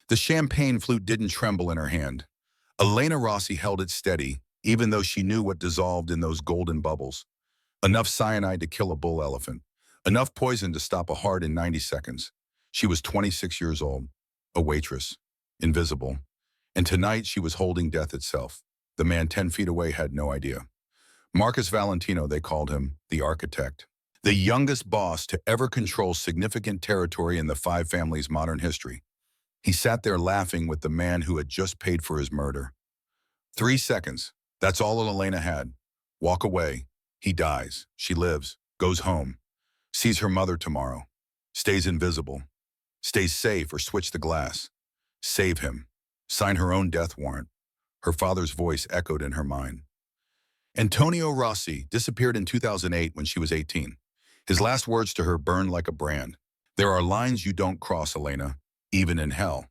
The champagne flute didn't tremble in her hand. Elena Rossi held it steady, even though she knew what dissolved in those golden bubbles. Enough cyanide to kill a bull elephant. Enough poison to stop a heart in 90 seconds. She was 26 years old, a waitress, invisible. And tonight she was holding death itself. The man 10 feet away had no idea. Marcus Valentino, they called him, the architect. The youngest boss to ever control significant territory in the Five family's modern history. He sat there laughing with the man who had just paid for his murder. 3 seconds. That's all Elena had. Walk away. He dies. She lives. Goes home. Sees her mother tomorrow. Stays invisible. Stays safe or switch the glass. Save him. Sign her own death warrant. Her father's voice echoed in her mind. Antonio Rossi disappeared in 2008 when she was 18. His last words to her burned like a brand. There are lines you don't cross, Elena, even in hell.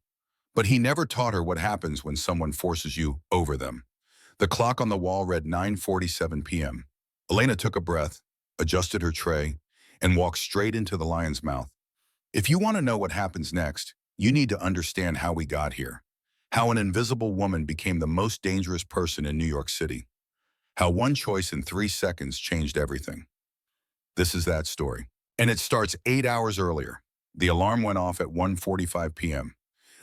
But he never taught her what happens when someone forces you over them. The clock on the wall read 9:47 p.m. Elena took a breath, adjusted her tray, and walked straight into the lion's mouth. If you want to know what happens next, you need to understand how we got here. How an invisible woman became the most dangerous person in New York City. How one choice in 3 seconds changed everything. This is that story. And it starts 8 hours earlier. The alarm went off at 1:45 p.m.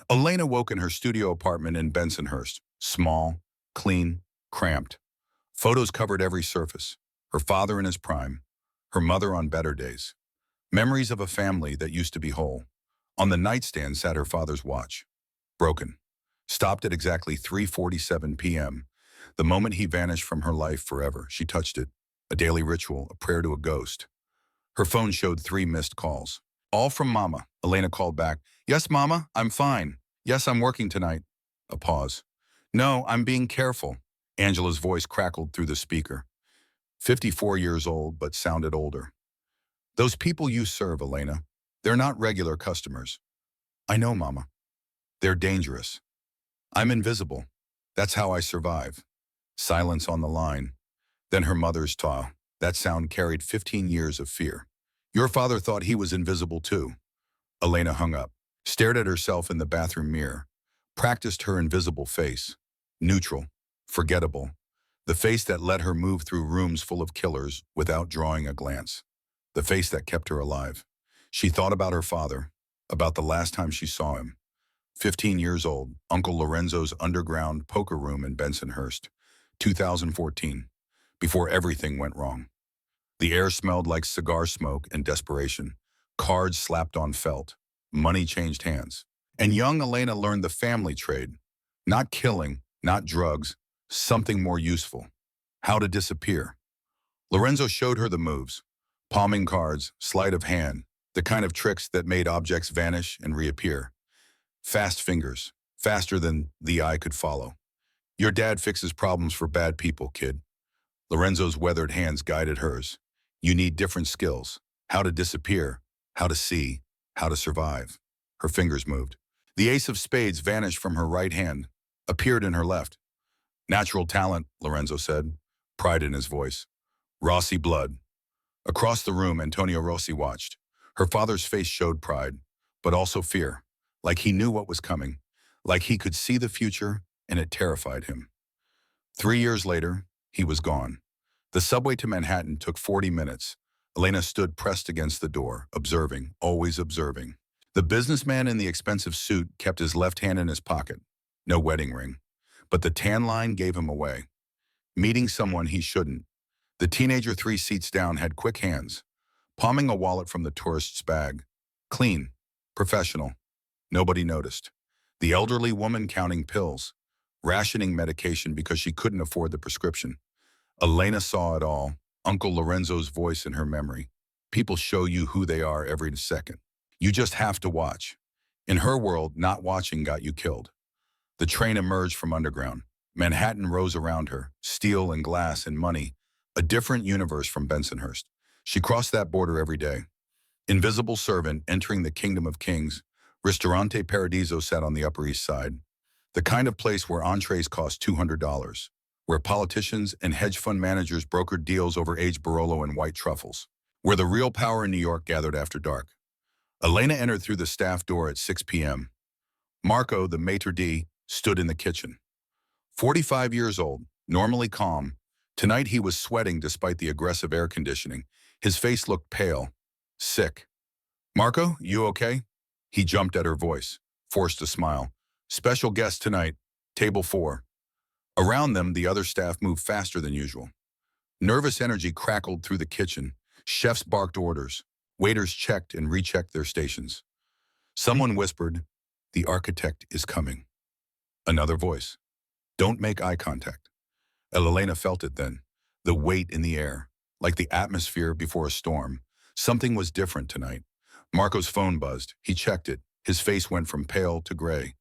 Elena woke in her studio apartment in Bensonhurst. Small, clean, cramped. Photos covered every surface. Her father in his prime. Her mother on better days. Memories of a family that used to be whole. On the nightstand sat her father's watch. Broken. Stopped at exactly 3:47 p.m. The moment he vanished from her life forever. She touched it. A daily ritual, a prayer to a ghost. Her phone showed 3 missed calls. All from Mama. Elena called back. Yes, Mama, I'm fine. Yes, I'm working tonight. A pause. No, I'm being careful. Angela's voice crackled through the speaker. 54 years old, but sounded older. Those people you serve, Elena, they're not regular customers. I know, Mama. They're dangerous. I'm invisible. That's how I survive. Silence on the line. Then her mother's taw. That sound carried 15 years of fear. Your father thought he was invisible too. Elena hung up, stared at herself in the bathroom mirror, practiced her invisible face. Neutral, forgettable. The face that let her move through rooms full of killers without drawing a glance. The face that kept her alive. She thought about her father, about the last time she saw him. 15 years old, Uncle Lorenzo's underground poker room in Bensonhurst, 2014, before everything went wrong. The air smelled like cigar smoke and desperation. Cards slapped on felt. Money changed hands. And young Elena learned the family trade. Not killing, not drugs, something more useful. How to disappear. Lorenzo showed her the moves. Palming cards, sleight of hand, the kind of tricks that made objects vanish and reappear. Fast fingers, faster than the eye could follow. Your dad fixes problems for bad people, kid. Lorenzo's weathered hands guided hers. You need different skills. How to disappear, how to see, how to survive. Her fingers moved. The ace of spades vanished from her right hand, appeared in her left. Natural talent, Lorenzo said, pride in his voice. Rossi blood. Across the room, Antonio Rossi watched. Her father's face showed pride, but also fear, like he knew what was coming, like he could see the future, and it terrified him. 3 years later, he was gone. The subway to Manhattan took 40 minutes. Elena stood pressed against the door, observing, always observing. The businessman in the expensive suit kept his left hand in his pocket. No wedding ring. But the tan line gave him away. Meeting someone he shouldn't. The teenager 3 seats down had quick hands, palming a wallet from the tourist's bag. Clean. Professional. Nobody noticed. The elderly woman counting pills, rationing medication because she couldn't afford the prescription. Elena saw it all, Uncle Lorenzo's voice in her memory. People show you who they are every second. You just have to watch. In her world, not watching got you killed. The train emerged from underground. Manhattan rose around her, steel and glass and money, a different universe from Bensonhurst. She crossed that border every day. Invisible servant entering the kingdom of kings. Ristorante Paradiso sat on the Upper East Side. The kind of place where entrees cost $200. Where politicians and hedge fund managers brokered deals over aged Barolo and white truffles, where the real power in New York gathered after dark. Elena entered through the staff door at 6 p.m. Marco, the maitre d', stood in the kitchen. 45 years old, normally calm. Tonight he was sweating despite the aggressive air conditioning. His face looked pale, sick. "Marco, you okay?" He jumped at her voice, forced a smile. "Special guest tonight, table 4. Around them, the other staff moved faster than usual. Nervous energy crackled through the kitchen. Chefs barked orders. Waiters checked and rechecked their stations. Someone whispered, "The architect is coming." Another voice, "Don't make eye contact." Elena felt it then, the weight in the air, like the atmosphere before a storm. Something was different tonight. Marco's phone buzzed. He checked it. His face went from pale to gray.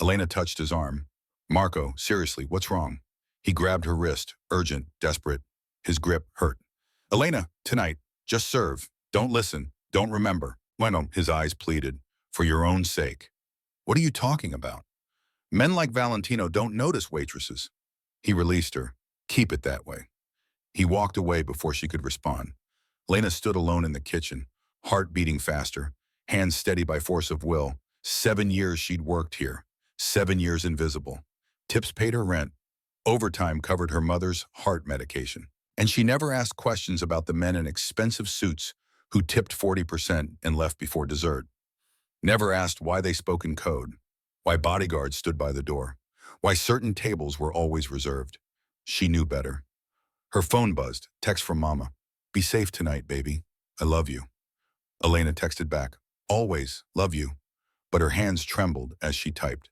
Elena touched his arm. "Marco, seriously, what's wrong?" He grabbed her wrist, urgent, desperate. His grip hurt. "Elena, tonight, just serve. Don't listen. Don't remember." Bueno, his eyes pleaded. "For your own sake." "What are you talking about? Men like Valentino don't notice waitresses." He released her. "Keep it that way." He walked away before she could respond. Lena stood alone in the kitchen, heart beating faster, hands steady by force of will. 7 years she'd worked here. 7 years invisible. Tips paid her rent. Overtime covered her mother's heart medication. And she never asked questions about the men in expensive suits who tipped 40% and left before dessert. Never asked why they spoke in code, why bodyguards stood by the door, why certain tables were always reserved. She knew better. Her phone buzzed, text from Mama. "Be safe tonight, baby. I love you." Elena texted back, "Always love you." But her hands trembled as she typed.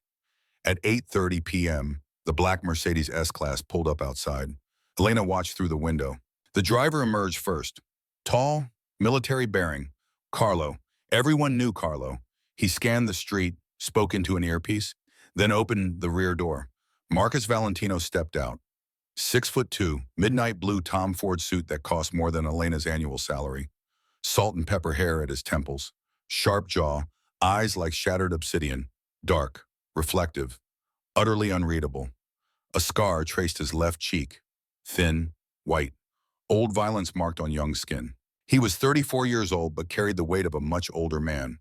At 8:30 p.m., the black Mercedes S-Class pulled up outside. Elena watched through the window. The driver emerged first. Tall, military bearing. Carlo. Everyone knew Carlo. He scanned the street, spoke into an earpiece, then opened the rear door. Marcus Valentino stepped out. 6'2", midnight blue Tom Ford suit that cost more than Elena's annual salary. Salt and pepper hair at his temples. Sharp jaw, eyes like shattered obsidian. Dark, reflective, utterly unreadable. A scar traced his left cheek. Thin, white. Old violence marked on young skin. He was 34 years old but carried the weight of a much older man.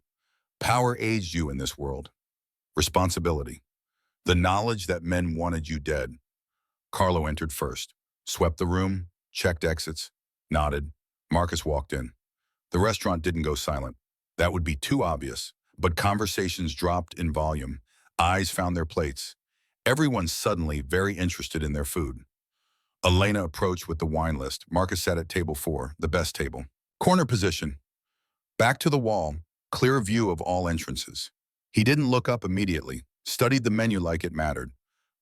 Power aged you in this world. Responsibility. The knowledge that men wanted you dead. Carlo entered first, swept the room, checked exits, nodded. Marcus walked in. The restaurant didn't go silent. That would be too obvious, but conversations dropped in volume. Eyes found their plates. Everyone suddenly very interested in their food. Elena approached with the wine list. Marcus sat at table 4, the best table. Corner position. Back to the wall, clear view of all entrances. He didn't look up immediately, studied the menu like it mattered.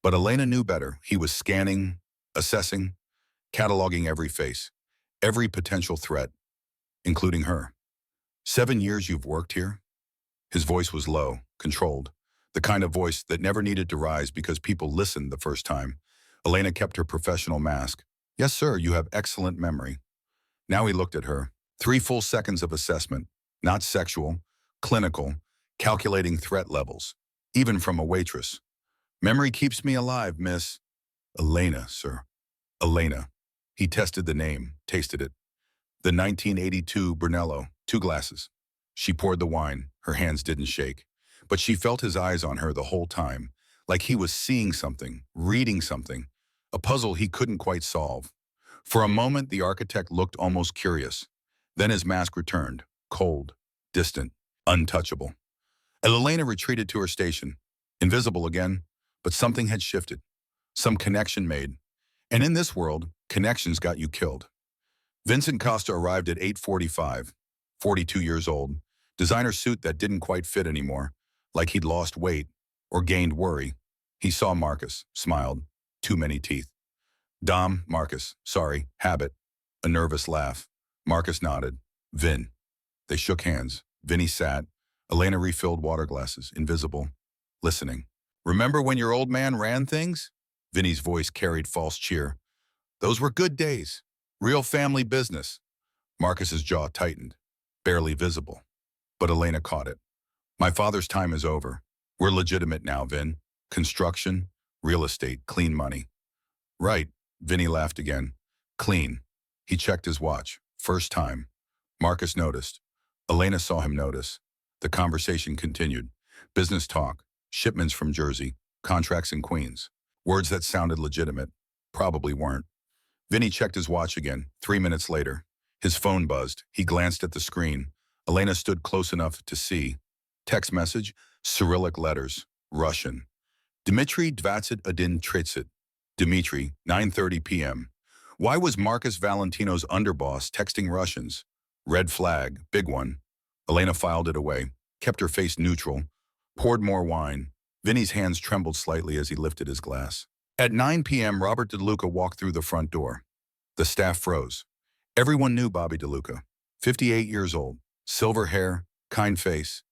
But Elena knew better. He was scanning, assessing, cataloging every face, every potential threat, including her. 7 years you've worked here? His voice was low, controlled, the kind of voice that never needed to rise because people listened the first time. Elena kept her professional mask. Yes, sir, you have excellent memory. Now he looked at her. 3 full seconds of assessment, not sexual, clinical, calculating threat levels, even from a waitress. Memory keeps me alive, miss. Elena, sir. Elena. He tested the name, tasted it. The 1982 Brunello, 2 glasses. She poured the wine. Her hands didn't shake. But she felt his eyes on her the whole time, like he was seeing something, reading something, a puzzle he couldn't quite solve. For a moment, the architect looked almost curious. Then his mask returned, cold, distant, untouchable. Elena retreated to her station, invisible again, but something had shifted, some connection made. And in this world, connections got you killed. Vincent Costa arrived at 8:45, 42 years old, designer suit that didn't quite fit anymore, like he'd lost weight or gained worry. He saw Marcus, smiled, too many teeth. Dom, Marcus, sorry, habit. A nervous laugh. Marcus nodded. Vin. They shook hands. Vinny sat. Elena refilled water glasses, invisible, listening. Remember when your old man ran things? Vinny's voice carried false cheer. Those were good days. Real family business. Marcus's jaw tightened, barely visible. But Elena caught it. My father's time is over. We're legitimate now, Vin. Construction, real estate, clean money. Right, Vinny laughed again. Clean. He checked his watch. First time. Marcus noticed. Elena saw him notice. The conversation continued. Business talk. shipments from Jersey, contracts in Queens. Words that sounded legitimate, probably weren't. Vinny checked his watch again, 3 minutes later. His phone buzzed. He glanced at the screen. Elena stood close enough to see. Text message, Cyrillic letters, Russian. Dmitry 21:30. Dmitry, 9:30 p.m. Why was Marcus Valentino's underboss texting Russians? Red flag, big one. Elena filed it away, kept her face neutral, poured more wine. Vinny's hands trembled slightly as he lifted his glass. At 9 p.m., Robert DeLuca walked through the front door. The staff froze. Everyone knew Bobby DeLuca, 58 years old, silver hair, kind face.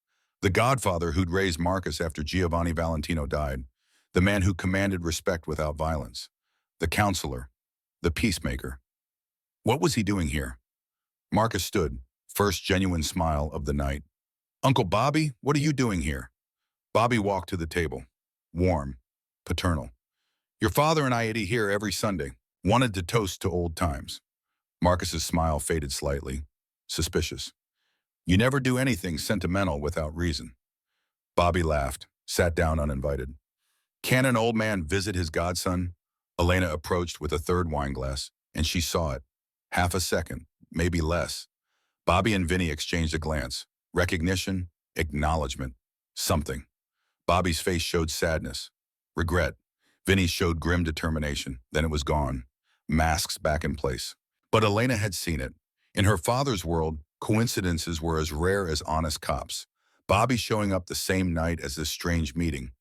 The godfather who'd raised Marcus after Giovanni Valentino died. The man who commanded respect without violence. The counselor. The peacemaker. What was he doing here? Marcus stood, first genuine smile of the night. Uncle Bobby, what are you doing here? Bobby walked to the table. Warm. Paternal. Your father and I ate here every Sunday. Wanted to toast to old times. Marcus's smile faded slightly. Suspicious. You never do anything sentimental without reason. Bobby laughed, sat down uninvited. Can an old man visit his godson? Elena approached with a third wine glass, and she saw it. Half a second, maybe less. Bobby and Vinny exchanged a glance. Recognition, acknowledgement, something. Bobby's face showed sadness, regret. Vinny showed grim determination. Then it was gone. Masks back in place. But Elena had seen it. In her father's world, coincidences were as rare as honest cops. Bobby showing up the same night as this strange meeting.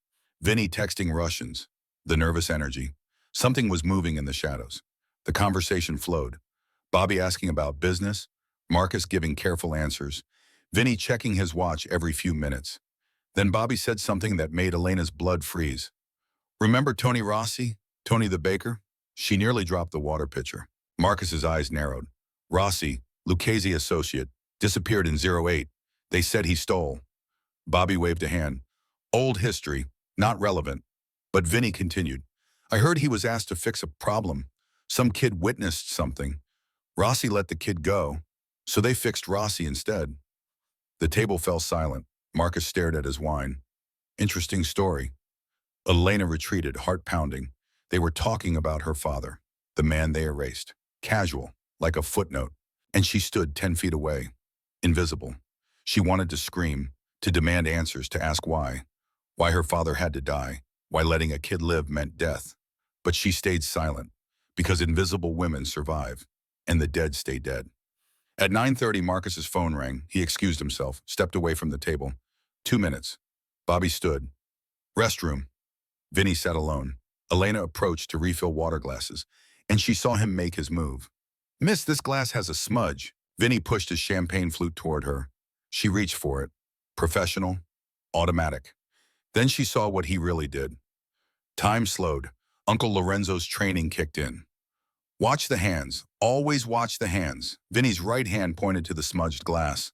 Vinny texting Russians. The nervous energy. Something was moving in the shadows. The conversation flowed. Bobby asking about business, Marcus giving careful answers, Vinny checking his watch every few minutes. Then Bobby said something that made Elena's blood freeze. Remember Tony Rossi? Tony the baker? She nearly dropped the water pitcher. Marcus's eyes narrowed. Rossi, Lucchese associate, disappeared in '08. They said he stole. Bobby waved a hand. Old history, not relevant. But Vinny continued. I heard he was asked to fix a problem. Some kid witnessed something. Rossi let the kid go, so they fixed Rossi instead. The table fell silent. Marcus stared at his wine. Interesting story. Elena retreated, heart pounding. They were talking about her father, the man they erased. Casual, like a footnote. And she stood 10 feet away, invisible. She wanted to scream, to demand answers, to ask why. Why her father had to die, why letting a kid live meant death. But she stayed silent, because invisible women survive, and the dead stay dead. At 9:30, Marcus's phone rang. He excused himself, stepped away from the table. 2 minutes. Bobby stood. Restroom. Vinny sat alone. Elena approached to refill water glasses, and she saw him make his move. Miss, this glass has a smudge. Vinny pushed his champagne flute toward her. She reached for it. Professional. Automatic. Then she saw what he really did. Time slowed. Uncle Lorenzo's training kicked in. Watch the hands. Always watch the hands. Vinny's right hand pointed to the smudged glass.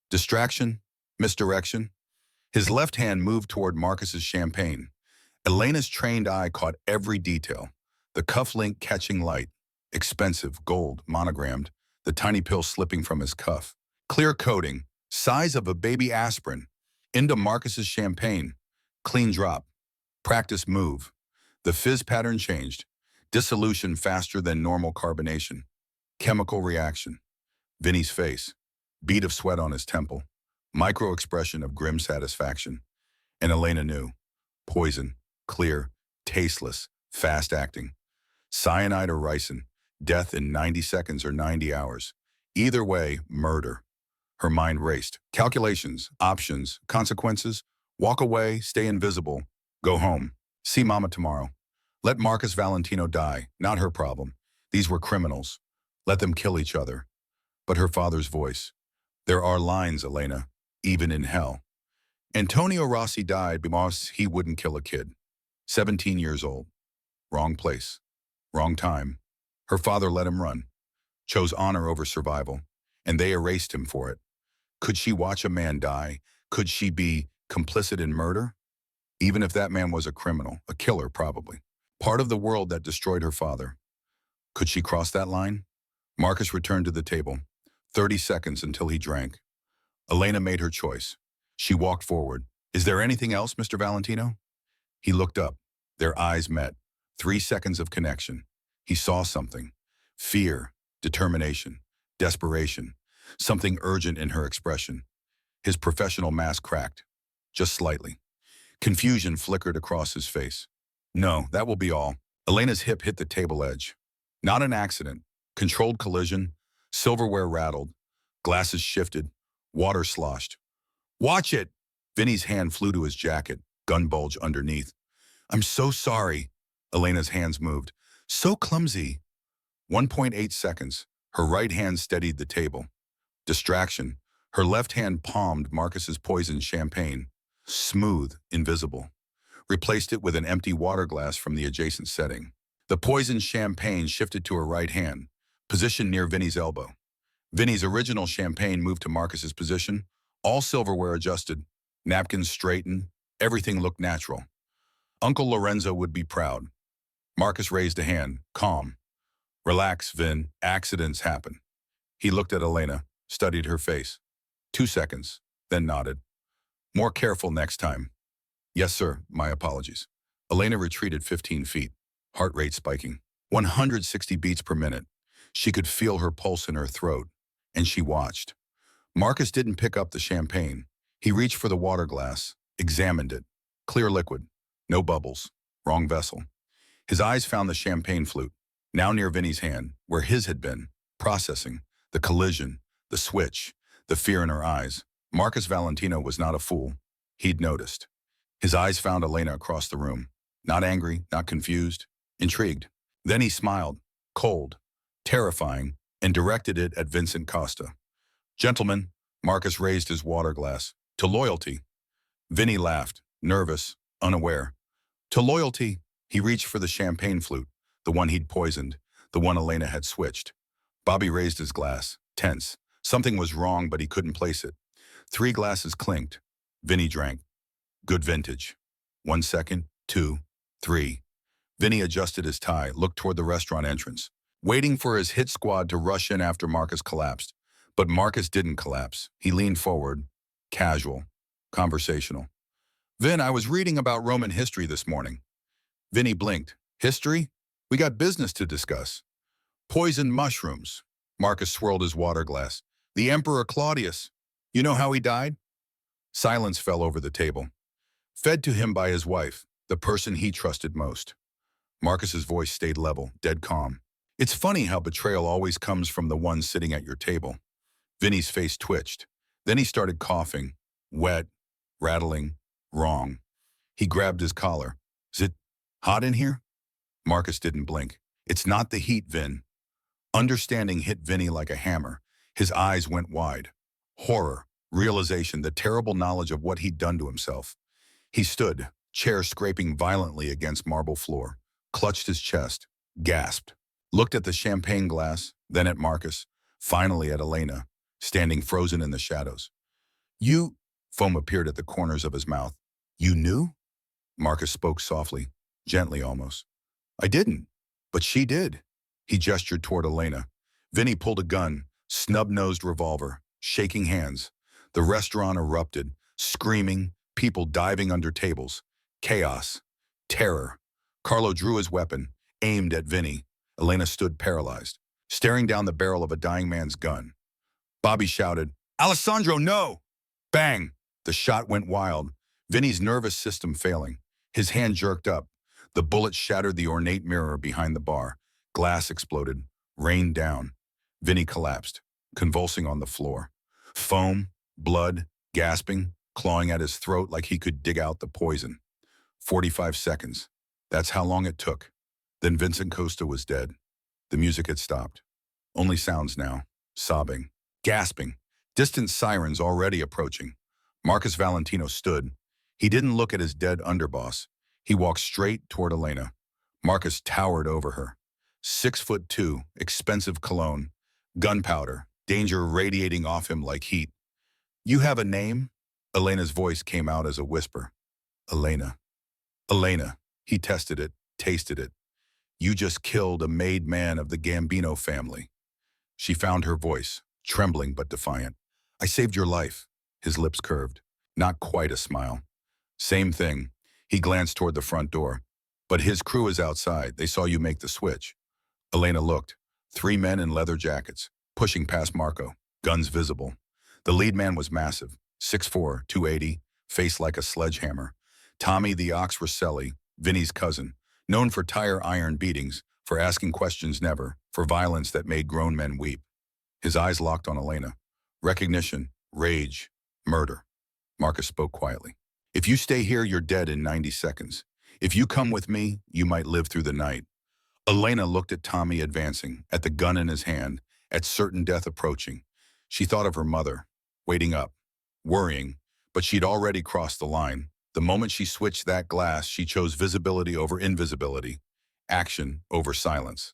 Distraction. Misdirection. His left hand moved toward Marcus's champagne. Elena's trained eye caught every detail. The cufflink catching light. Expensive, gold, monogrammed. The tiny pill slipping from his cuff. Clear coating. Size of a baby aspirin. Into Marcus's champagne. Clean drop. Practice move. The fizz pattern changed. Dissolution faster than normal carbonation. Chemical reaction. Vinny's face. Bead of sweat on his temple. Micro expression of grim satisfaction. And Elena knew. Poison. Clear. Tasteless. Fast acting. Cyanide or ricin. Death in 90 seconds or 90 hours. Either way, murder. Her mind raced. Calculations. Options. Consequences. Walk away. Stay invisible. Go home. See Mama tomorrow. Let Marcus Valentino die. Not her problem. These were criminals. Let them kill each other. But her father's voice. There are lines, Elena, even in hell. Antonio Rossi died because he wouldn't kill a kid. 17 years old. Wrong place. Wrong time. Her father let him run. Chose honor over survival. And they erased him for it. Could she watch a man die? Could she be complicit in murder? Even if that man was a criminal, a killer probably. Part of the world that destroyed her father. Could she cross that line? Marcus returned to the table. 30 seconds until he drank. Elena made her choice. She walked forward. Is there anything else, Mr. Valentino? He looked up. Their eyes met. 3 seconds of connection. He saw something. Fear, determination, desperation. Something urgent in her expression. His professional mask cracked. Just slightly. Confusion flickered across his face. No, that will be all. Elena's hip hit the table edge. Not an accident. Controlled collision. Silverware rattled. Glasses shifted. Water sloshed. Watch it! Vinny's hand flew to his jacket, gun bulge underneath. I'm so sorry. Elena's hands moved. So clumsy. 1.8 seconds. Her right hand steadied the table. Distraction. Her left hand palmed Marcus's poisoned champagne. Smooth, invisible. Replaced it with an empty water glass from the adjacent setting. The poisoned champagne shifted to her right hand, positioned near Vinny's elbow. Vinny's original champagne moved to Marcus's position, all silverware adjusted, napkins straightened, everything looked natural. Uncle Lorenzo would be proud. Marcus raised a hand, calm. Relax, Vin, accidents happen. He looked at Elena, studied her face. 2 seconds, then nodded. More careful next time. Yes, sir, my apologies. Elena retreated 15 feet, heart rate spiking. 160 beats per minute. She could feel her pulse in her throat, and she watched. Marcus didn't pick up the champagne. He reached for the water glass, examined it. Clear liquid, no bubbles, wrong vessel. His eyes found the champagne flute, now near Vinny's hand, where his had been, processing, the collision, the switch, the fear in her eyes. Marcus Valentino was not a fool. He'd noticed. His eyes found Elena across the room, not angry, not confused, intrigued. Then he smiled, cold, terrifying, and directed it at Vincent Costa. Gentlemen, Marcus raised his water glass. To loyalty. Vinny laughed, nervous, unaware. To loyalty. He reached for the champagne flute, the one he'd poisoned, the one Elena had switched. Bobby raised his glass, tense. Something was wrong, but he couldn't place it. 3 glasses clinked. Vinny drank. Good vintage. 1 second, 2, 3. Vinny adjusted his tie, looked toward the restaurant entrance, waiting for his hit squad to rush in after Marcus collapsed. But Marcus didn't collapse. He leaned forward, casual, conversational. Vin, I was reading about Roman history this morning. Vinny blinked. History? We got business to discuss. Poisoned mushrooms. Marcus swirled his water glass. The Emperor Claudius. You know how he died? Silence fell over the table. Fed to him by his wife, the person he trusted most. Marcus's voice stayed level, dead calm. It's funny how betrayal always comes from the one sitting at your table. Vinny's face twitched. Then he started coughing, wet, rattling, wrong. He grabbed his collar. Is it hot in here? Marcus didn't blink. It's not the heat, Vin. Understanding hit Vinny like a hammer. His eyes went wide. Horror, realization, the terrible knowledge of what he'd done to himself. He stood, chair scraping violently against marble floor, clutched his chest, gasped, looked at the champagne glass, then at Marcus, finally at Elena, standing frozen in the shadows. You, foam appeared at the corners of his mouth. You knew? Marcus spoke softly, gently almost. I didn't, but she did. He gestured toward Elena. Vinny pulled a gun, snub-nosed revolver, shaking hands. The restaurant erupted, screaming, people diving under tables. Chaos. Terror. Carlo drew his weapon, aimed at Vinny. Elena stood paralyzed, staring down the barrel of a dying man's gun. Bobby shouted, Alessandro, no! Bang! The shot went wild, Vinny's nervous system failing. His hand jerked up. The bullet shattered the ornate mirror behind the bar. Glass exploded, rained down. Vinny collapsed, convulsing on the floor. Foam, blood, gasping, clawing at his throat like he could dig out the poison. 45 seconds. That's how long it took. Then Vincent Costa was dead. The music had stopped. Only sounds now. Sobbing, gasping, distant sirens already approaching. Marcus Valentino stood. He didn't look at his dead underboss. He walked straight toward Elena. Marcus towered over her. 6'2", expensive cologne, gunpowder, danger radiating off him like heat. You have a name? Elena's voice came out as a whisper. Elena. Elena. He tested it, tasted it. You just killed a made man of the Gambino family. She found her voice, trembling but defiant. I saved your life. His lips curved. Not quite a smile. Same thing. He glanced toward the front door. But his crew is outside. They saw you make the switch. Elena looked. 3 men in leather jackets, pushing past Marco, guns visible. The lead man was massive, 6'4", 280, face like a sledgehammer. Tommy the Ox Rosselli, Vinny's cousin, known for tire iron beatings, for asking questions never, for violence that made grown men weep. His eyes locked on Elena. Recognition, rage, murder. Marcus spoke quietly. If you stay here, you're dead in 90 seconds. If you come with me, you might live through the night. Elena looked at Tommy advancing, at the gun in his hand, at certain death approaching. She thought of her mother, waiting up, worrying, but she'd already crossed the line. The moment she switched that glass, she chose visibility over invisibility, action over silence.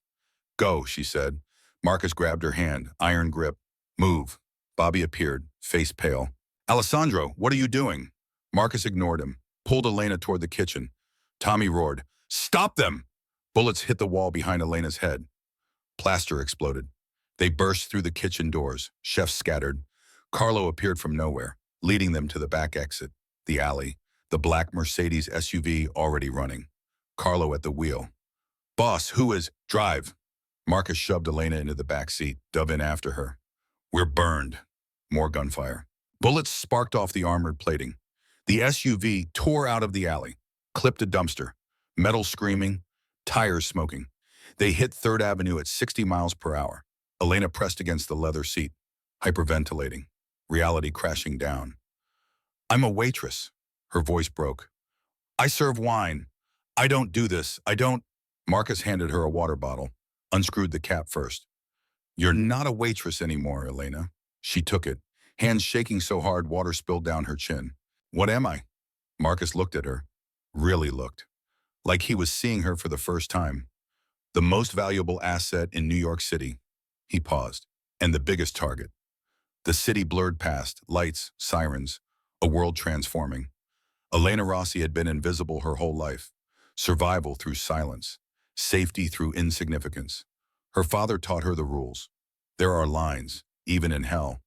Go, she said. Marcus grabbed her hand, iron grip. Move. Bobby appeared, face pale. Alessandro, what are you doing? Marcus ignored him, pulled Elena toward the kitchen. Tommy roared, stop them! Bullets hit the wall behind Elena's head. Plaster exploded. They burst through the kitchen doors. Chefs scattered. Carlo appeared from nowhere, leading them to the back exit, the alley, the black Mercedes SUV already running. Carlo at the wheel. Boss, who is? Drive. Marcus shoved Elena into the back seat, dove in after her. We're burned. More gunfire. Bullets sparked off the armored plating. The SUV tore out of the alley, clipped a dumpster, metal screaming, tires smoking. They hit 3rd Avenue at 60 miles per hour. Elena pressed against the leather seat, hyperventilating, reality crashing down. I'm a waitress. Her voice broke. I serve wine. I don't do this. I don't. Marcus handed her a water bottle, unscrewed the cap first. You're not a waitress anymore, Elena. She took it, hands shaking so hard water spilled down her chin. What am I? Marcus looked at her, really looked, like he was seeing her for the first time. The most valuable asset in New York City. He paused, and the biggest target. The city blurred past, lights, sirens, a world transforming. Elena Rossi had been invisible her whole life. Survival through silence, safety through insignificance. Her father taught her the rules. There are lines, even in hell.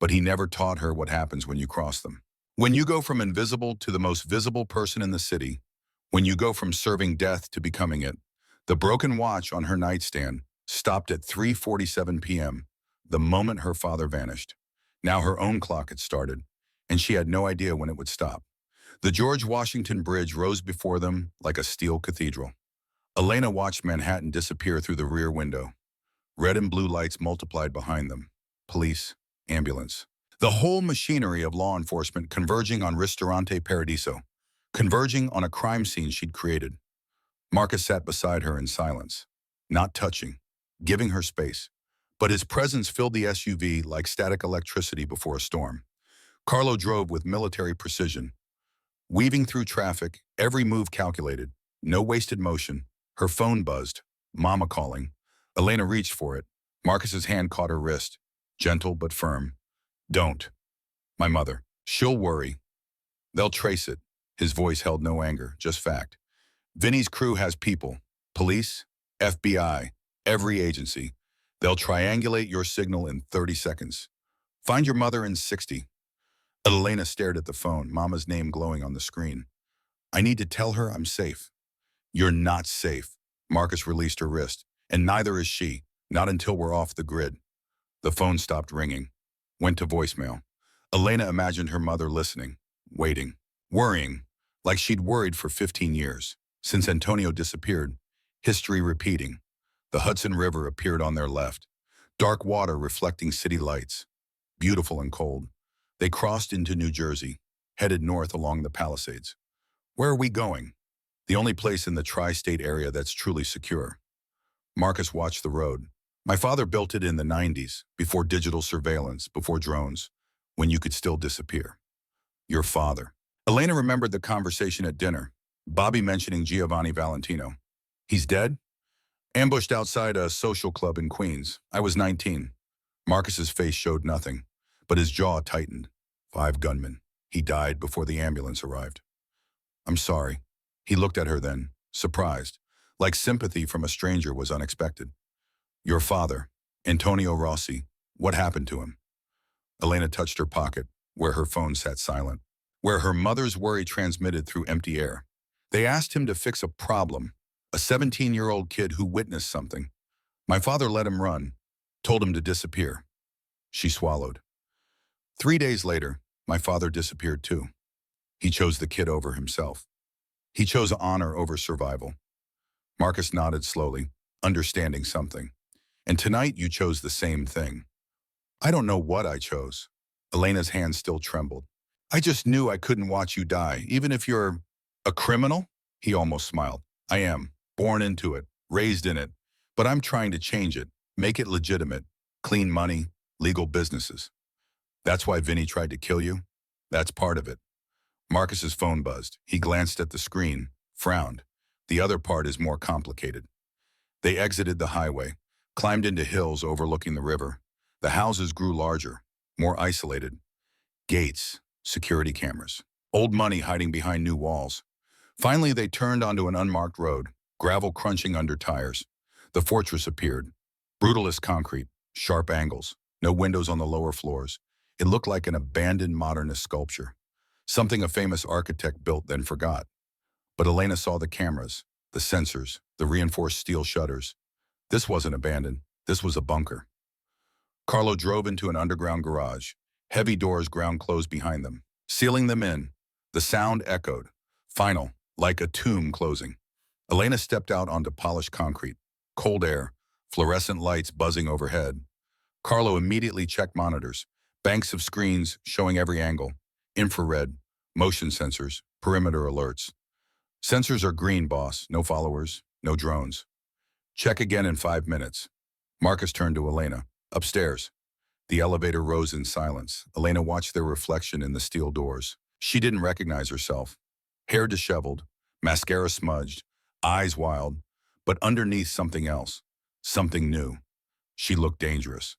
But he never taught her what happens when you cross them. When you go from invisible to the most visible person in the city, when you go from serving death to becoming it, the broken watch on her nightstand stopped at 3:47 p.m., the moment her father vanished. Now her own clock had started, and she had no idea when it would stop. The George Washington Bridge rose before them like a steel cathedral. Elena watched Manhattan disappear through the rear window. Red and blue lights multiplied behind them. Police, ambulance. The whole machinery of law enforcement converging on Ristorante Paradiso, converging on a crime scene she'd created. Marcus sat beside her in silence, not touching, giving her space. But his presence filled the SUV like static electricity before a storm. Carlo drove with military precision, weaving through traffic, every move calculated, no wasted motion. Her phone buzzed, Mama calling. Elena reached for it. Marcus's hand caught her wrist, gentle but firm. Don't. My mother. She'll worry. They'll trace it. His voice held no anger, just fact. Vinny's crew has people. Police, FBI, every agency. They'll triangulate your signal in 30 seconds. Find your mother in 60. Elena stared at the phone, Mama's name glowing on the screen. I need to tell her I'm safe. You're not safe. Marcus released her wrist, and neither is she, not until we're off the grid. The phone stopped ringing, went to voicemail. Elena imagined her mother listening, waiting, worrying, like she'd worried for 15 years. Since Antonio disappeared, history repeating. The Hudson River appeared on their left, dark water reflecting city lights, beautiful and cold. They crossed into New Jersey, headed north along the Palisades. Where are we going? The only place in the tri-state area that's truly secure. Marcus watched the road. My father built it in the 90s, before digital surveillance, before drones, when you could still disappear. Your father. Elena remembered the conversation at dinner, Bobby mentioning Giovanni Valentino. He's dead? Ambushed outside a social club in Queens. I was 19. Marcus's face showed nothing, but his jaw tightened. 5 gunmen. He died before the ambulance arrived. I'm sorry. He looked at her then, surprised, like sympathy from a stranger was unexpected. Your father, Antonio Rossi, what happened to him? Elena touched her pocket, where her phone sat silent. where her mother's worry transmitted through empty air. They asked him to fix a problem, a 17-year-old kid who witnessed something. My father let him run, told him to disappear. She swallowed. 3 days later, my father disappeared too. He chose the kid over himself. He chose honor over survival. Marcus nodded slowly, understanding something. And tonight you chose the same thing. I don't know what I chose. Elena's hand still trembled. I just knew I couldn't watch you die, even if you're a criminal? He almost smiled. I am, born into it, raised in it, but I'm trying to change it, make it legitimate, clean money, legal businesses. That's why Vinny tried to kill you? That's part of it. Marcus's phone buzzed. He glanced at the screen, frowned. The other part is more complicated. They exited the highway, climbed into hills overlooking the river. The houses grew larger, more isolated. Gates, security cameras, old money hiding behind new walls. Finally, they turned onto an unmarked road, gravel crunching under tires. The fortress appeared. Brutalist concrete, sharp angles, no windows on the lower floors. It looked like an abandoned modernist sculpture, something a famous architect built then forgot. But Elena saw the cameras, the sensors, the reinforced steel shutters. This wasn't abandoned. This was a bunker. Carlo drove into an underground garage. Heavy doors ground closed behind them, sealing them in. The sound echoed, final, like a tomb closing. Elena stepped out onto polished concrete, cold air, fluorescent lights buzzing overhead. Carlo immediately checked monitors, banks of screens showing every angle, infrared, motion sensors, perimeter alerts. Sensors are green, boss, no followers, no drones. Check again in 5 minutes. Marcus turned to Elena. Upstairs. The elevator rose in silence. Elena watched their reflection in the steel doors. She didn't recognize herself. Hair disheveled, mascara smudged, eyes wild, but underneath something else, something new. She looked dangerous.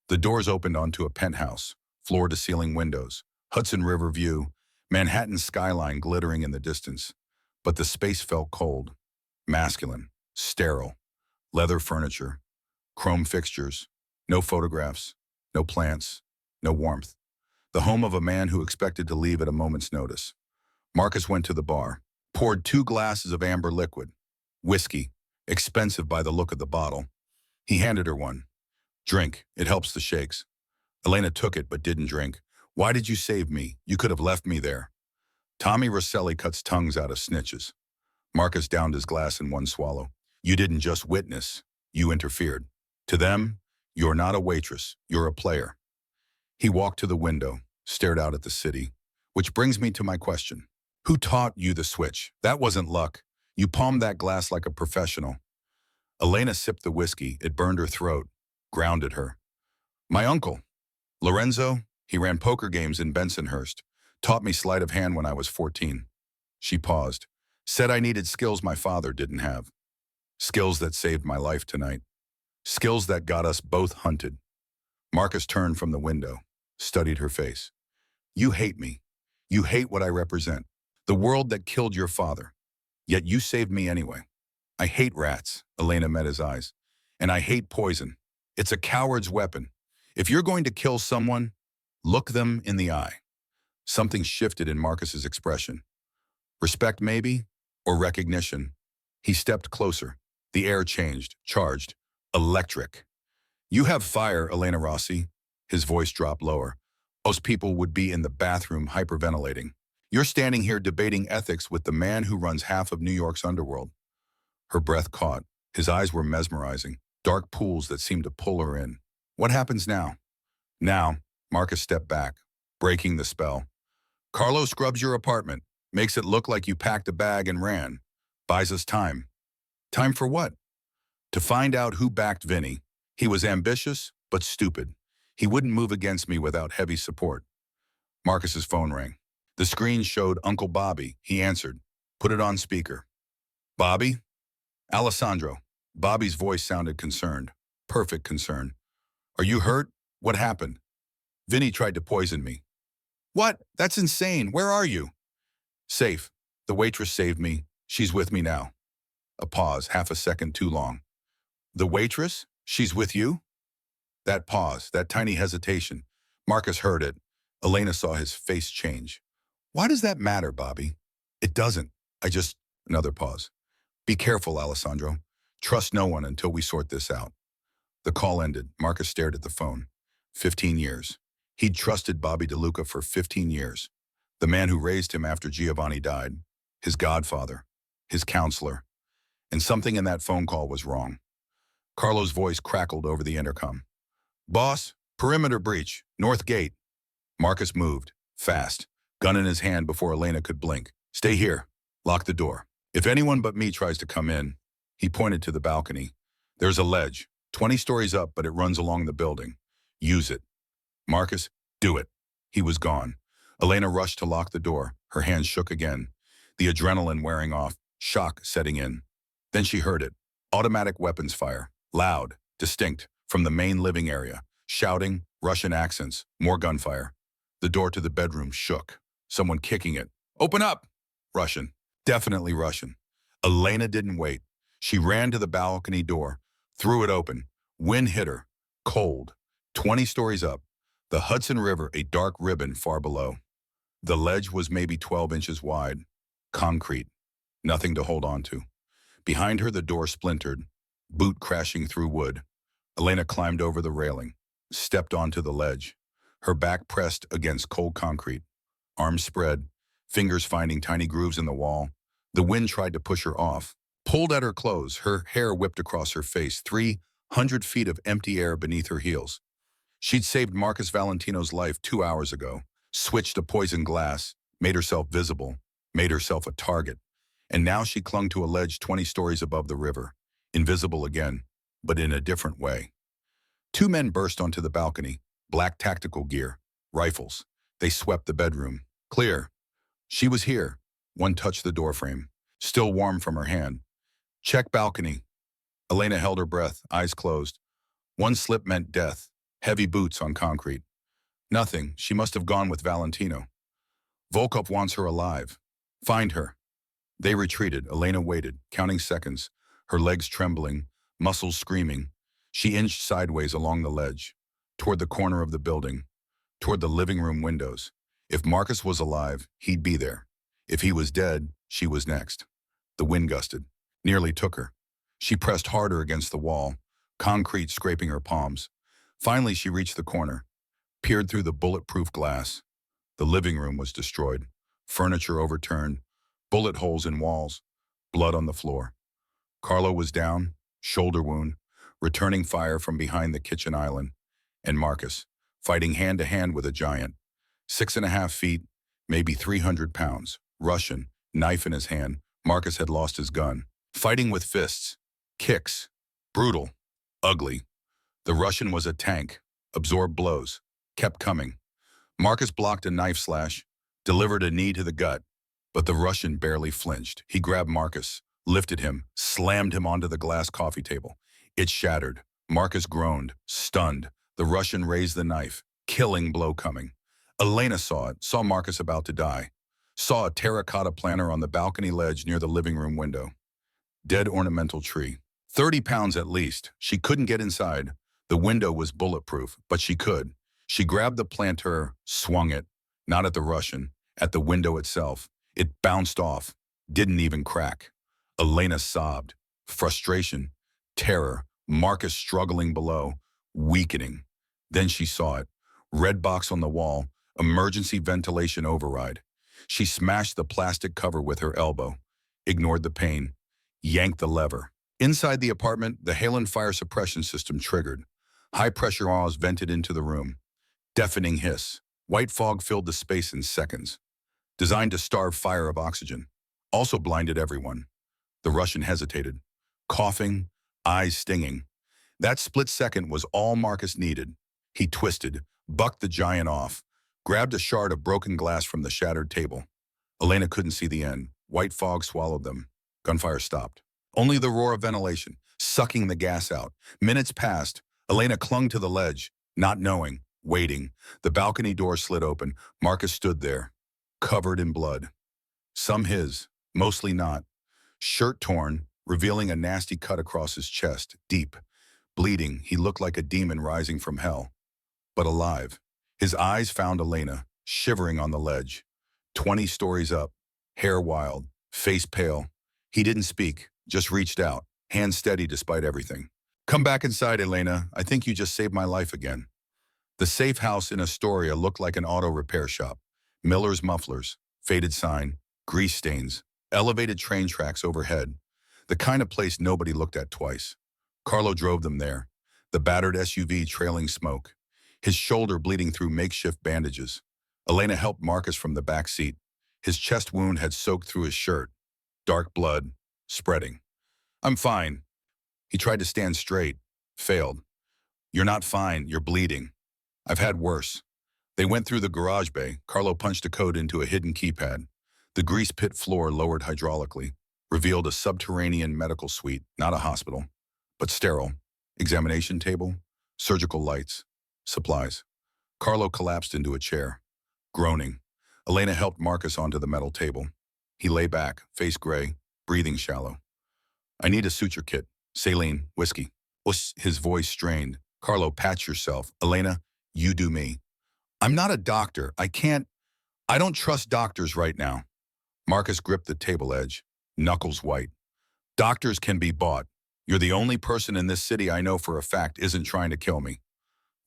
The doors opened onto a penthouse, floor-to-ceiling windows, Hudson River view, Manhattan skyline glittering in the distance. But the space felt cold, masculine, sterile, leather furniture, chrome fixtures, no photographs, no plants, no warmth. The home of a man who expected to leave at a moment's notice. Marcus went to the bar, poured 2 glasses of amber liquid, whiskey, expensive by the look of the bottle. He handed her one. Drink, it helps the shakes. Elena took it but didn't drink. Why did you save me? You could have left me there. Tommy Rosselli cuts tongues out of snitches. Marcus downed his glass in one swallow. You didn't just witness, you interfered. To them, you're not a waitress, you're a player. He walked to the window, stared out at the city. Which brings me to my question. Who taught you the switch? That wasn't luck. You palmed that glass like a professional. Elena sipped the whiskey. It burned her throat, grounded her. My uncle, Lorenzo, he ran poker games in Bensonhurst, taught me sleight of hand when I was 14. She paused, said I needed skills my father didn't have. Skills that saved my life tonight. Skills that got us both hunted. Marcus turned from the window, studied her face. You hate me. You hate what I represent. The world that killed your father. Yet you saved me anyway. I hate rats, Elena met his eyes. And I hate poison. It's a coward's weapon. If you're going to kill someone, look them in the eye. Something shifted in Marcus's expression. Respect maybe, or recognition. He stepped closer. The air changed, charged, electric. You have fire, Elena Rossi. His voice dropped lower. Most people would be in the bathroom hyperventilating. You're standing here debating ethics with the man who runs half of New York's underworld. Her breath caught. His eyes were mesmerizing, dark pools that seemed to pull her in. What happens now? Now, Marcus stepped back, breaking the spell. Carlo scrubs your apartment, makes it look like you packed a bag and ran. Buys us time. Time for what? To find out who backed Vinny. He was ambitious, but stupid. He wouldn't move against me without heavy support. Marcus's phone rang. The screen showed Uncle Bobby. He answered. Put it on speaker. Bobby? Alessandro. Bobby's voice sounded concerned. Perfect concern. Are you hurt? What happened? Vinny tried to poison me. What? That's insane. Where are you? Safe. The waitress saved me. She's with me now. A pause, half a second too long. The waitress? She's with you? That pause, that tiny hesitation. Marcus heard it. Elena saw his face change. Why does that matter, Bobby? It doesn't. I just... Another pause. Be careful, Alessandro. Trust no one until we sort this out. The call ended. Marcus stared at the phone. 15 years. He'd trusted Bobby DeLuca for 15 years. The man who raised him after Giovanni died. His godfather. His counselor. And something in that phone call was wrong. Carlo's voice crackled over the intercom. Boss, perimeter breach, north gate. Marcus moved, fast, gun in his hand before Elena could blink. Stay here. Lock the door. If anyone but me tries to come in, he pointed to the balcony. There's a ledge, 20 stories up, but it runs along the building. Use it. Marcus, do it. He was gone. Elena rushed to lock the door. Her hands shook again. The adrenaline wearing off, shock setting in. Then she heard it. Automatic weapons fire. Loud, distinct, from the main living area. Shouting, Russian accents, more gunfire. The door to the bedroom shook. Someone kicking it. Open up! Russian. Definitely Russian. Elena didn't wait. She ran to the balcony door, threw it open. Wind hit her. Cold. 20 stories up. The Hudson River, a dark ribbon far below. The ledge was maybe 12 inches wide. Concrete. Nothing to hold on to. Behind her, the door splintered, boot crashing through wood. Elena climbed over the railing, stepped onto the ledge, her back pressed against cold concrete, arms spread, fingers finding tiny grooves in the wall. The wind tried to push her off, pulled at her clothes, her hair whipped across her face, 300 feet of empty air beneath her heels. She'd saved Marcus Valentino's life 2 hours ago, switched to poison glass, made herself visible, made herself a target. And now she clung to a ledge 20 stories above the river, invisible again, but in a different way. Two men burst onto the balcony, black tactical gear, rifles. They swept the bedroom. Clear. She was here. One touched the doorframe, still warm from her hand. Check balcony. Elena held her breath, eyes closed. One slip meant death, heavy boots on concrete. Nothing. She must have gone with Valentino. Volkov wants her alive. Find her. They retreated. Elena waited, counting seconds, her legs trembling, muscles screaming. She inched sideways along the ledge, toward the corner of the building, toward the living room windows. If Marcus was alive, he'd be there. If he was dead, she was next. The wind gusted, nearly took her. She pressed harder against the wall, concrete scraping her palms. Finally, she reached the corner, peered through the bulletproof glass. The living room was destroyed, furniture overturned, bullet holes in walls, blood on the floor. Carlo was down, shoulder wound, returning fire from behind the kitchen island, and Marcus, fighting hand-to-hand with a giant. 6.5 feet, maybe 300 pounds, Russian, knife in his hand. Marcus had lost his gun. Fighting with fists, kicks, brutal, ugly. The Russian was a tank, absorbed blows, kept coming. Marcus blocked a knife slash, delivered a knee to the gut, but the Russian barely flinched. He grabbed Marcus, lifted him, slammed him onto the glass coffee table. It shattered. Marcus groaned, stunned. The Russian raised the knife, killing blow coming. Elena saw it, saw Marcus about to die, saw a terracotta planter on the balcony ledge near the living room window. Dead ornamental tree. 30 pounds at least. She couldn't get inside. The window was bulletproof, but she could. She grabbed the planter, swung it, not at the Russian, at the window itself. It bounced off, didn't even crack. Elena sobbed. Frustration, terror, Marcus struggling below, weakening. Then she saw it. Red box on the wall, emergency ventilation override. She smashed the plastic cover with her elbow, ignored the pain, yanked the lever. Inside the apartment, the Halen fire suppression system triggered. High-pressure oils vented into the room. Deafening hiss. White fog filled the space in seconds. Designed to starve fire of oxygen. Also blinded everyone. The Russian hesitated, coughing, eyes stinging. That split second was all Marcus needed. He twisted, bucked the giant off, grabbed a shard of broken glass from the shattered table. Elena couldn't see the end. White fog swallowed them. Gunfire stopped. Only the roar of ventilation, sucking the gas out. Minutes passed. Elena clung to the ledge, not knowing, waiting. The balcony door slid open. Marcus stood there, covered in blood. Some his, mostly not. Shirt torn, revealing a nasty cut across his chest, deep. Bleeding, he looked like a demon rising from hell. But alive. His eyes found Elena, shivering on the ledge. 20 stories up, hair wild, face pale. He didn't speak, just reached out, hands steady despite everything. Come back inside, Elena. I think you just saved my life again. The safe house in Astoria looked like an auto repair shop. Miller's mufflers, faded sign, grease stains, elevated train tracks overhead. The kind of place nobody looked at twice. Carlo drove them there, the battered SUV trailing smoke, his shoulder bleeding through makeshift bandages. Elena helped Marcus from the back seat. His chest wound had soaked through his shirt, dark blood, spreading. I'm fine. He tried to stand straight, failed. You're not fine, you're bleeding. I've had worse. They went through the garage bay. Carlo punched a code into a hidden keypad. The grease pit floor lowered hydraulically, revealed a subterranean medical suite, not a hospital, but sterile. Examination table, surgical lights, supplies. Carlo collapsed into a chair, groaning. Elena helped Marcus onto the metal table. He lay back, face gray, breathing shallow. I need a suture kit. Saline, whiskey. His voice strained. Carlo, patch yourself. Elena, you do me. I'm not a doctor. I don't trust doctors right now. Marcus gripped the table edge, knuckles white. Doctors can be bought. You're the only person in this city I know for a fact isn't trying to kill me.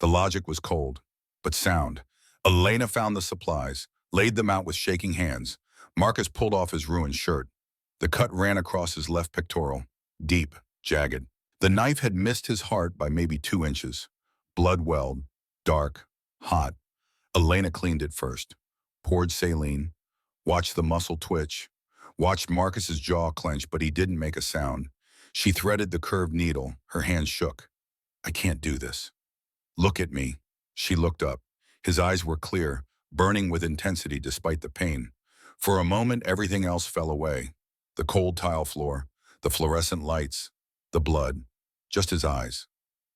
The logic was cold, but sound. Elena found the supplies, laid them out with shaking hands. Marcus pulled off his ruined shirt. The cut ran across his left pectoral, deep, jagged. The knife had missed his heart by maybe 2 inches. Blood welled, dark, hot. Elena cleaned it first, poured saline, watched the muscle twitch, watched Marcus's jaw clench, but he didn't make a sound. She threaded the curved needle, her hands shook. I can't do this. Look at me. She looked up. His eyes were clear, burning with intensity despite the pain. For a moment, everything else fell away. The cold tile floor, the fluorescent lights, the blood, just his eyes.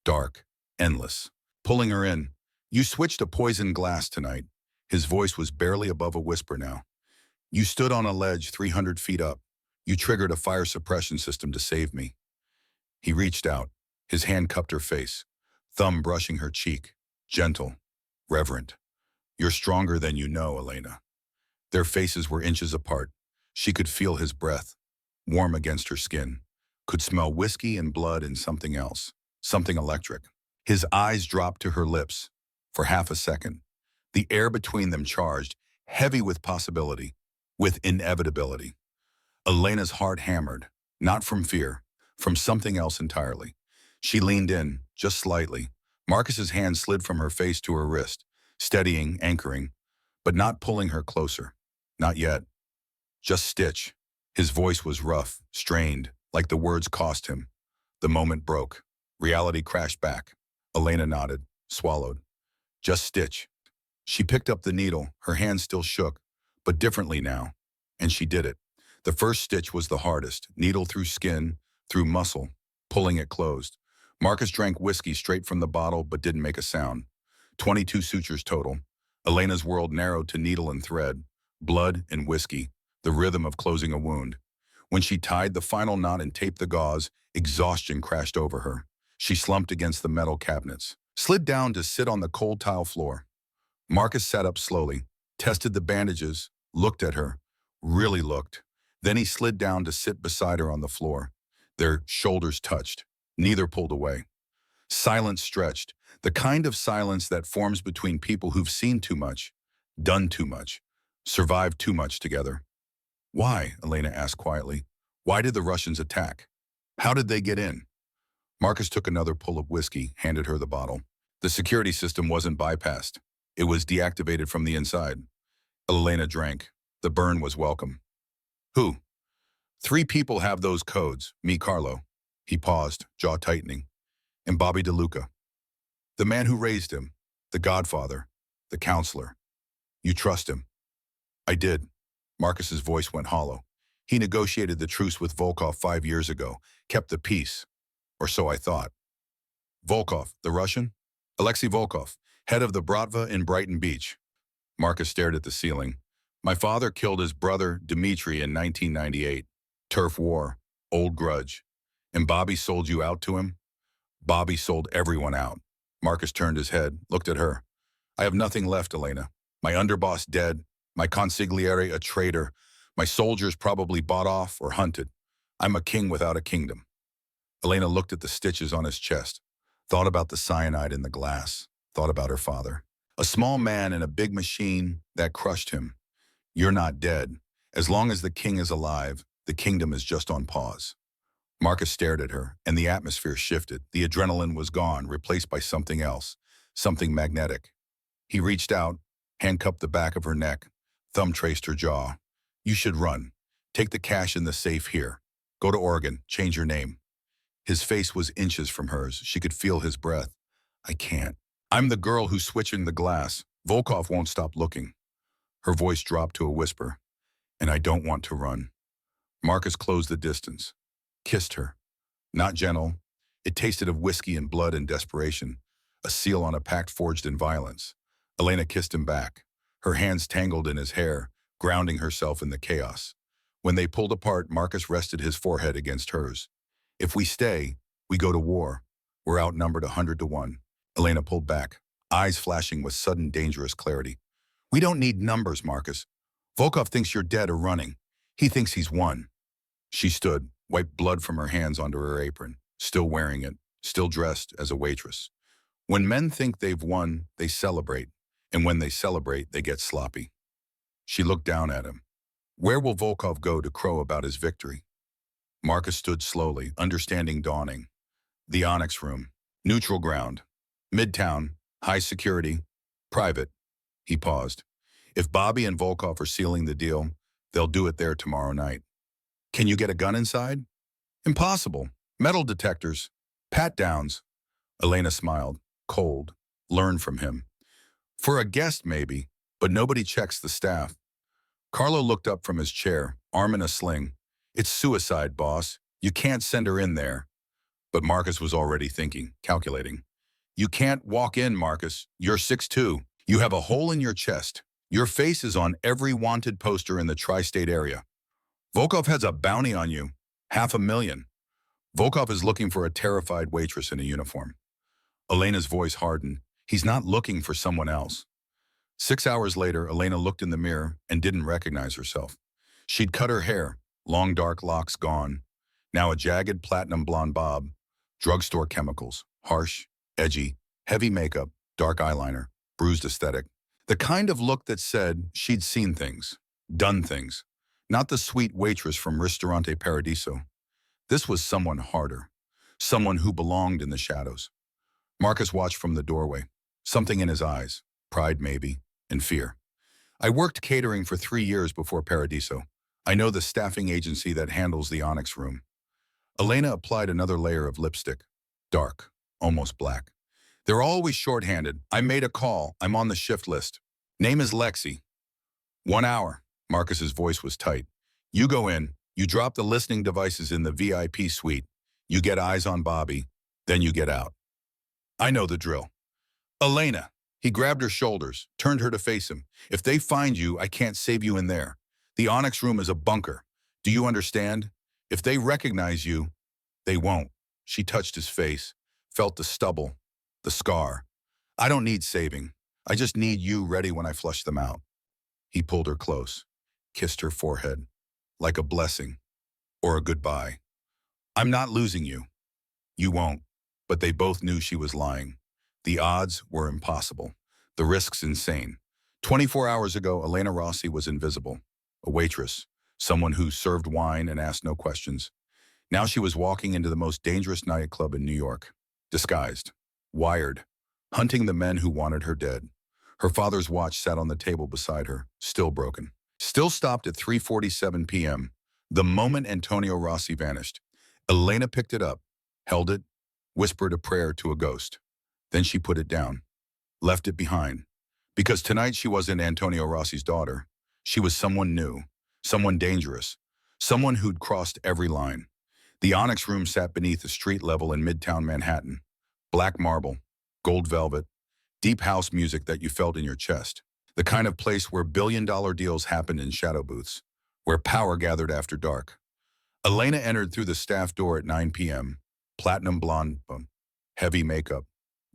Dark, endless. Pulling her in. You switched to poison glass tonight. His voice was barely above a whisper now. You stood on a ledge 300 feet up. You triggered a fire suppression system to save me. He reached out. His hand cupped her face, thumb brushing her cheek. Gentle, reverent. You're stronger than you know, Elena. Their faces were inches apart. She could feel his breath, warm against her skin. Could smell whiskey and blood and something else, something electric. His eyes dropped to her lips. For half a second, the air between them charged, heavy with possibility, with inevitability. Elena's heart hammered, not from fear, from something else entirely. She leaned in, just slightly. Marcus's hand slid from her face to her wrist, steadying, anchoring, but not pulling her closer. Not yet. Just stitch. His voice was rough, strained, like the words cost him. The moment broke. Reality crashed back. Elena nodded, swallowed. Just stitch. She picked up the needle, her hand still shook, but differently now, and she did it. The first stitch was the hardest, needle through skin, through muscle, pulling it closed. Marcus drank whiskey straight from the bottle but didn't make a sound. 22 sutures total. Elena's world narrowed to needle and thread, blood and whiskey, the rhythm of closing a wound. When she tied the final knot and taped the gauze, exhaustion crashed over her. She slumped against the metal cabinets, slid down to sit on the cold tile floor. Marcus sat up slowly, tested the bandages, looked at her, really looked. Then he slid down to sit beside her on the floor. Their shoulders touched. Neither pulled away. Silence stretched, the kind of silence that forms between people who've seen too much, done too much, survived too much together. Why? Elena asked quietly. Why did the Russians attack? How did they get in? Marcus took another pull of whiskey, handed her the bottle. The security system wasn't bypassed. It was deactivated from the inside. Elena drank. The burn was welcome. Who? 3 people have those codes, me, Carlo. He paused, jaw tightening. And Bobby DeLuca. The man who raised him, the godfather, the counselor. You trust him? I did. Marcus's voice went hollow. He negotiated the truce with Volkov 5 years ago, kept the peace. Or so I thought. Volkov, the Russian? Alexei Volkov, head of the Bratva in Brighton Beach. Marcus stared at the ceiling. My father killed his brother, Dmitri, in 1998. Turf war, old grudge. And Bobby sold you out to him? Bobby sold everyone out. Marcus turned his head, looked at her. I have nothing left, Elena. My underboss dead, My consigliere a traitor. My soldiers probably bought off or hunted. I'm a king without a kingdom. Elena looked at the stitches on his chest, thought about the cyanide in the glass, thought about her father. A small man in a big machine that crushed him. You're not dead. As long as the king is alive, the kingdom is just on pause. Marcus stared at her, and the atmosphere shifted. The adrenaline was gone, replaced by something else, something magnetic. He reached out, handcuffed the back of her neck, thumb traced her jaw. You should run. Take the cash in the safe here. Go to Oregon, change your name. His face was inches from hers. She could feel his breath. I can't. I'm the girl who's switching the glass. Volkov won't stop looking. Her voice dropped to a whisper. And I don't want to run. Marcus closed the distance, kissed her. Not gentle. It tasted of whiskey and blood and desperation, a seal on a pact forged in violence. Elena kissed him back, her hands tangled in his hair, grounding herself in the chaos. When they pulled apart, Marcus rested his forehead against hers. If we stay, we go to war. We're outnumbered 100-1. Elena pulled back, eyes flashing with sudden dangerous clarity. We don't need numbers, Marcus. Volkov thinks you're dead or running. He thinks he's won. She stood, wiped blood from her hands onto her apron, still wearing it, still dressed as a waitress. When men think they've won, they celebrate. And when they celebrate, they get sloppy. She looked down at him. Where will Volkov go to crow about his victory? Marcus stood slowly, understanding dawning. The Onyx Room. Neutral ground. Midtown. High security. Private. He paused. If Bobby and Volkov are sealing the deal, they'll do it there tomorrow night. Can you get a gun inside? Impossible. Metal detectors. Pat-downs. Elena smiled. Cold. Learn from him. For a guest, maybe, but nobody checks the staff. Carlo looked up from his chair, arm in a sling. It's suicide, boss. You can't send her in there. But Marcus was already thinking, calculating. You can't walk in, Marcus. You're 6'2". You have a hole in your chest. Your face is on every wanted poster in the tri-state area. Volkov has a bounty on you. $500,000. Volkov is looking for a terrified waitress in a uniform. Elena's voice hardened. He's not looking for someone else. 6 hours later, Elena looked in the mirror and didn't recognize herself. She'd cut her hair, long dark locks gone. Now a jagged platinum blonde bob. Drugstore chemicals, harsh, edgy, heavy makeup, dark eyeliner, bruised aesthetic. The kind of look that said she'd seen things, done things. Not the sweet waitress from Ristorante Paradiso. This was someone harder, someone who belonged in the shadows. Marcus watched from the doorway, something in his eyes, pride maybe, and fear. I worked catering for 3 years before Paradiso. I know the staffing agency that handles the Onyx Room. Elena applied another layer of lipstick, dark, almost black. They're always shorthanded. I made a call. I'm on the shift list. Name is Lexi. 1 hour. Marcus's voice was tight. You go in. You drop the listening devices in the VIP suite. You get eyes on Bobby. Then you get out. I know the drill. Elena. He grabbed her shoulders, turned her to face him. If they find you, I can't save you in there. The Onyx Room is a bunker. Do you understand? If they recognize you, they won't. She touched his face, felt the stubble, the scar. I don't need saving. I just need you ready when I flush them out. He pulled her close, kissed her forehead, like a blessing or a goodbye. I'm not losing you. You won't. But they both knew she was lying. The odds were impossible. The risks insane. 24 hours ago, Elena Rossi was invisible. A waitress, someone who served wine and asked no questions. Now she was walking into the most dangerous nightclub in New York, disguised, wired, hunting the men who wanted her dead. Her father's watch sat on the table beside her, still broken. Still stopped at 3:47 p.m., the moment Antonio Rossi vanished. Elena picked it up, held it, whispered a prayer to a ghost. Then she put it down, left it behind. Because tonight she wasn't Antonio Rossi's daughter. She was someone new, someone dangerous, someone who'd crossed every line. The Onyx Room sat beneath a street level in Midtown Manhattan. Black marble, gold velvet, deep house music that you felt in your chest. The kind of place where billion-dollar deals happened in shadow booths, where power gathered after dark. Elena entered through the staff door at 9 p.m. Platinum blonde, heavy makeup,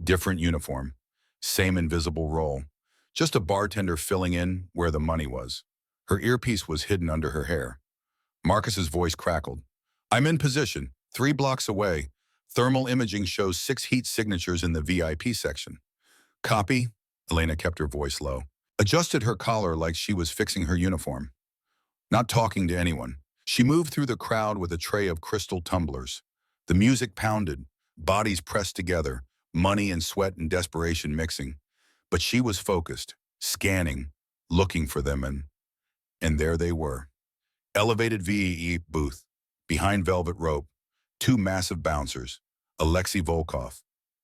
different uniform, same invisible role. Just a bartender filling in where the money was. Her earpiece was hidden under her hair. Marcus's voice crackled. I'm in position, 3 blocks away. Thermal imaging shows 6 heat signatures in the VIP section. Copy? Elena kept her voice low. Adjusted her collar like she was fixing her uniform. Not talking to anyone. She moved through the crowd with a tray of crystal tumblers. The music pounded, bodies pressed together, money and sweat and desperation mixing. But she was focused, scanning, looking for them, and there they were. Elevated VEE booth, behind velvet rope, 2 massive bouncers, Alexei Volkov,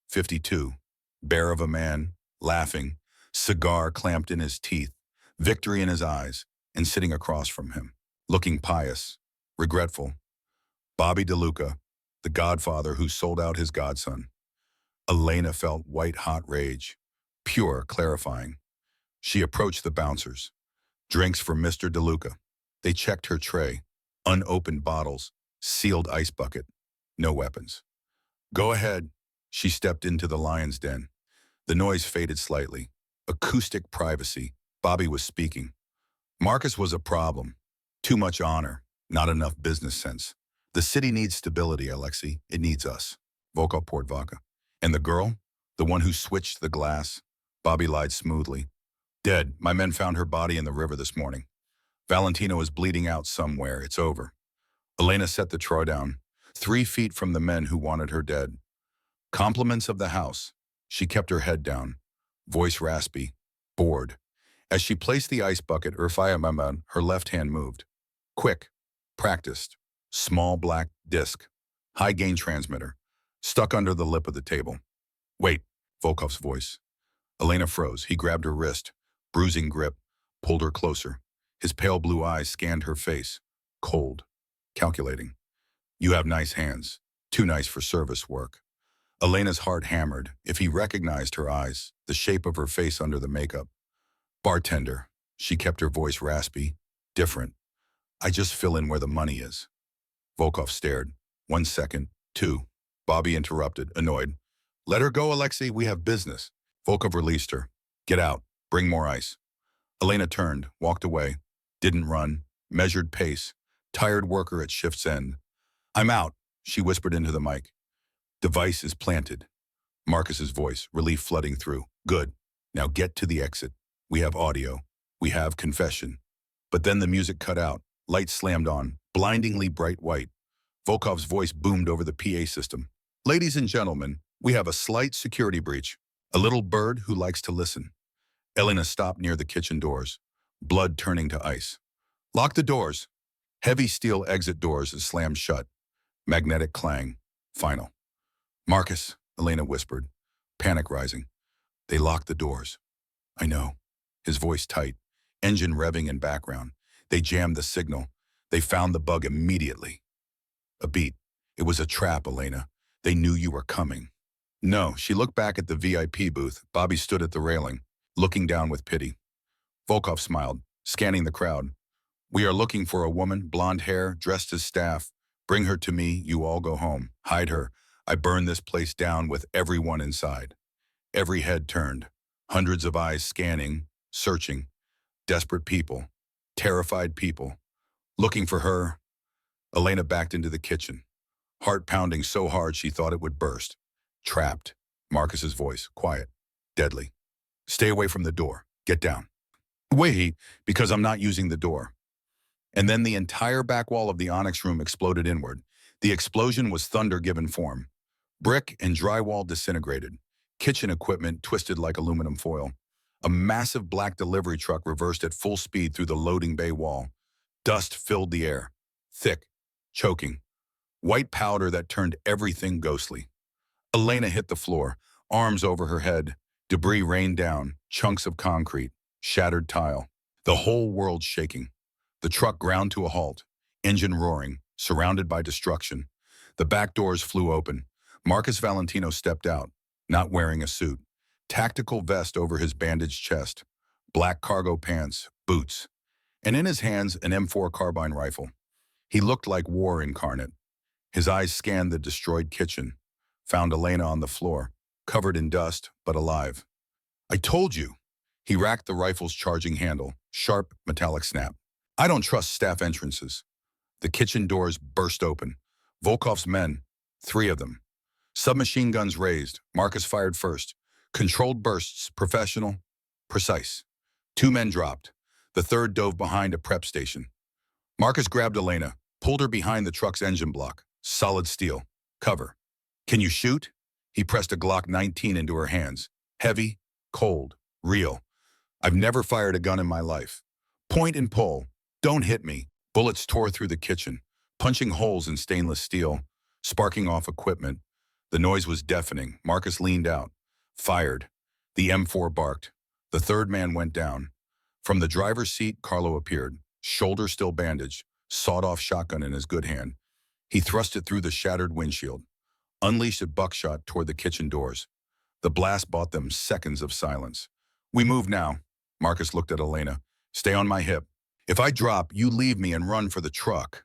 52, bear of a man, laughing, cigar clamped in his teeth, victory in his eyes, and sitting across from him, looking pious, regretful. Bobby DeLuca, the godfather who sold out his godson. Elena felt white-hot rage, pure, clarifying. She approached the bouncers. Drinks for Mr. DeLuca. They checked her tray. Unopened bottles, sealed ice bucket, no weapons. Go ahead. She stepped into the lion's den. The noise faded slightly. Acoustic privacy. Bobby was speaking. Marcus was a problem. Too much honor, not enough business sense. The city needs stability, Alexei. It needs us. Volkov poured vodka. And the girl? The one who switched the glass? Bobby lied smoothly. Dead. My men found her body in the river this morning. Valentino is bleeding out somewhere. It's over. Elena set the tray down, 3 feet from the men who wanted her dead. Compliments of the house. She kept her head down, voice raspy, bored. As she placed the ice bucket, her left hand moved. Quick, practiced, small black disc, high-gain transmitter, stuck under the lip of the table. Wait, Volkov's voice. Elena froze. He grabbed her wrist, bruising grip, pulled her closer. His pale blue eyes scanned her face, cold, calculating. You have nice hands, too nice for service work. Elena's heart hammered. If he recognized her eyes, the shape of her face under the makeup. Bartender. She kept her voice raspy, different. I just fill in where the money is. Volkov stared. 1 second, 2. Bobby interrupted, annoyed. Let her go, Alexei. We have business. Volkov released her. Get out. Bring more ice. Elena turned, walked away. Didn't run. Measured pace. Tired worker at shift's end. I'm out, she whispered into the mic. Device is planted. Marcus's voice, relief flooding through. Good. Now get to the exit. We have audio. We have confession. But then the music cut out. Lights slammed on, blindingly bright white. Volkov's voice boomed over the PA system. Ladies and gentlemen, we have a slight security breach. A little bird who likes to listen. Elena stopped near the kitchen doors, blood turning to ice. Lock the doors. Heavy steel exit doors slammed shut. Magnetic clang. Final. Marcus, Elena whispered, panic rising. They locked the doors. I know. His voice tight, engine revving in background. They jammed the signal. They found the bug immediately. A beat. It was a trap, Elena. They knew you were coming. No, she looked back at the VIP booth. Bobby stood at the railing, looking down with pity. Volkov smiled, scanning the crowd. We are looking for a woman, blonde hair, dressed as staff. Bring her to me, you all go home. Hide her. I burn this place down with everyone inside. Every head turned. Hundreds of eyes scanning, searching. Desperate people. Terrified people. Looking for her. Elena backed into the kitchen. Heart pounding so hard she thought it would burst. Trapped. Marcus's voice, quiet, deadly. Stay away from the door. Get down. Wait, because I'm not using the door. And then the entire back wall of the Onyx room exploded inward. The explosion was thunder given form. Brick and drywall disintegrated. Kitchen equipment twisted like aluminum foil. A massive black delivery truck reversed at full speed through the loading bay wall. Dust filled the air. Thick, choking. White powder that turned everything ghostly. Elena hit the floor, arms over her head. Debris rained down, chunks of concrete, shattered tile. The whole world shaking. The truck ground to a halt, engine roaring, surrounded by destruction. The back doors flew open. Marcus Valentino stepped out, not wearing a suit. Tactical vest over his bandaged chest. Black cargo pants, boots. And in his hands, an M4 carbine rifle. He looked like war incarnate. His eyes scanned the destroyed kitchen. Found Elena on the floor, covered in dust, but alive. I told you. He racked the rifle's charging handle, sharp, metallic snap. I don't trust staff entrances. The kitchen doors burst open. Volkov's men, 3 of them. Submachine guns raised. Marcus fired first. Controlled bursts, professional, precise. 2 men dropped. The third dove behind a prep station. Marcus grabbed Elena, pulled her behind the truck's engine block. Solid steel. Cover. Can you shoot? He pressed a Glock 19 into her hands. Heavy, cold, real. I've never fired a gun in my life. Point and pull. Don't hit me. Bullets tore through the kitchen, punching holes in stainless steel, sparking off equipment. The noise was deafening. Marcus leaned out. Fired. The M4 barked. The third man went down. From the driver's seat, Carlo appeared, shoulder still bandaged, sawed-off shotgun in his good hand. He thrust it through the shattered windshield, unleashed a buckshot toward the kitchen doors. The blast bought them seconds of silence. We move now. Marcus looked at Elena. Stay on my hip. If I drop, you leave me and run for the truck.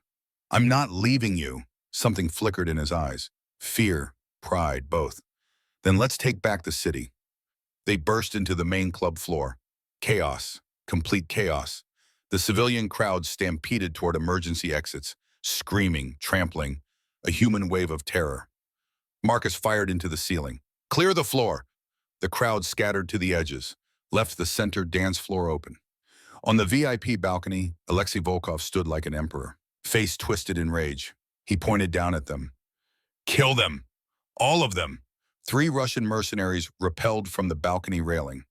I'm not leaving you. Something flickered in his eyes. Fear, pride, both. Then let's take back the city. They burst into the main club floor. Chaos. Complete chaos. The civilian crowd stampeded toward emergency exits, screaming, trampling, a human wave of terror. Marcus fired into the ceiling. Clear the floor. The crowd scattered to the edges, left the center dance floor open. On the VIP balcony, Alexei Volkov stood like an emperor, face twisted in rage. He pointed down at them. Kill them! All of them! 3 Russian mercenaries rappelled from the balcony railing.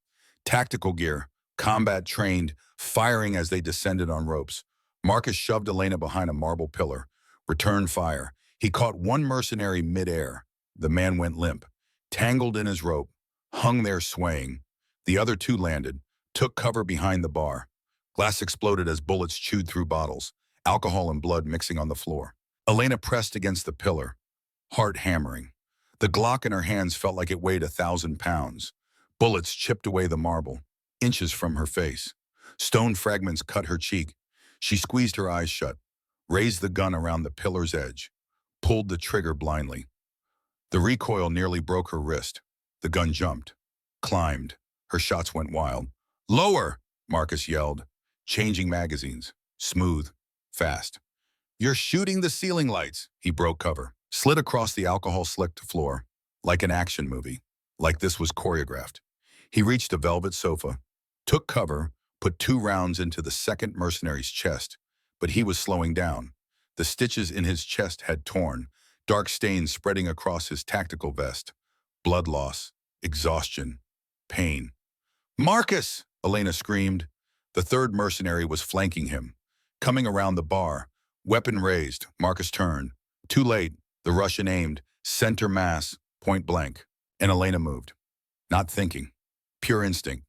Tactical gear, combat trained, firing as they descended on ropes. Marcus shoved Elena behind a marble pillar. Return fire. He caught 1 mercenary mid-air. The man went limp, tangled in his rope, hung there swaying. The other 2 landed, took cover behind the bar. Glass exploded as bullets chewed through bottles, alcohol and blood mixing on the floor. Elena pressed against the pillar, heart hammering. The Glock in her hands felt like it weighed 1,000 pounds. Bullets chipped away the marble, inches from her face. Stone fragments cut her cheek. She squeezed her eyes shut, raised the gun around the pillar's edge, pulled the trigger blindly. The recoil nearly broke her wrist. The gun jumped, climbed. Her shots went wild. Lower, Marcus yelled, changing magazines, smooth, fast. You're shooting the ceiling lights. He broke cover, slid across the alcohol-slicked floor, like an action movie, like this was choreographed. He reached a velvet sofa, took cover, put 2 rounds into the second mercenary's chest, but he was slowing down. The stitches in his chest had torn, dark stains spreading across his tactical vest. Blood loss, exhaustion, pain. Marcus! Elena screamed. The third mercenary was flanking him. Coming around the bar, weapon raised, Marcus turned. Too late, the Russian aimed, center mass, point blank, and Elena moved. Not thinking. Pure instinct.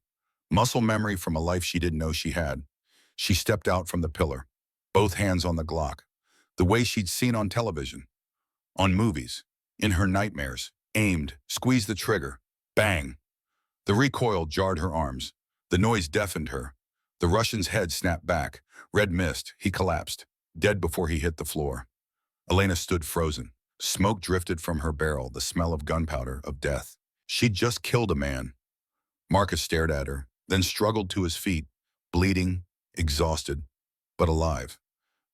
Muscle memory from a life she didn't know she had. She stepped out from the pillar, both hands on the Glock, the way she'd seen on television, on movies, in her nightmares, aimed, squeezed the trigger, bang. The recoil jarred her arms. The noise deafened her. The Russian's head snapped back. Red mist. He collapsed, dead before he hit the floor. Elena stood frozen. Smoke drifted from her barrel, the smell of gunpowder, of death. She'd just killed a man. Marcus stared at her, then struggled to his feet, bleeding, exhausted, but alive.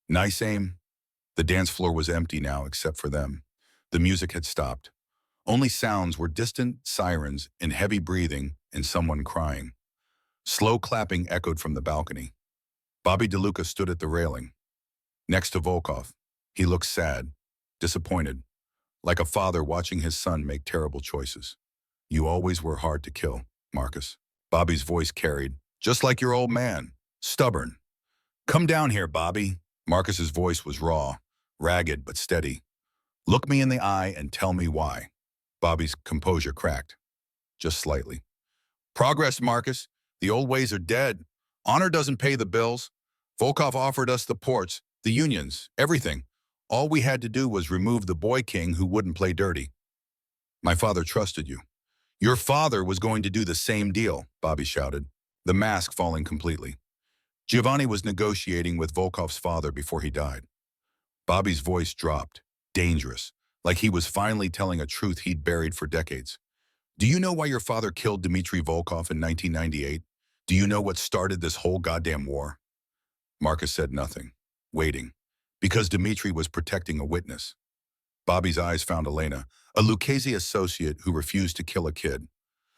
Nice aim. The dance floor was empty now except for them. The music had stopped. Only sounds were distant sirens and heavy breathing and someone crying. Slow clapping echoed from the balcony. Bobby DeLuca stood at the railing, next to Volkov. He looked sad, disappointed, like a father watching his son make terrible choices. You always were hard to kill, Marcus. Bobby's voice carried, just like your old man, stubborn. Come down here, Bobby. Marcus's voice was raw, ragged but steady. Look me in the eye and tell me why. Bobby's composure cracked, just slightly. Progress, Marcus. The old ways are dead. Honor doesn't pay the bills. Volkov offered us the ports, the unions, everything. All we had to do was remove the boy king who wouldn't play dirty. My father trusted you. Your father was going to do the same deal, Bobby shouted, the mask falling completely. Giovanni was negotiating with Volkov's father before he died. Bobby's voice dropped, dangerous, like he was finally telling a truth he'd buried for decades. Do you know why your father killed Dmitry Volkov in 1998? Do you know what started this whole goddamn war? Marcus said nothing, waiting, because Dimitri was protecting a witness. Bobby's eyes found Elena, a Lucchese associate who refused to kill a kid,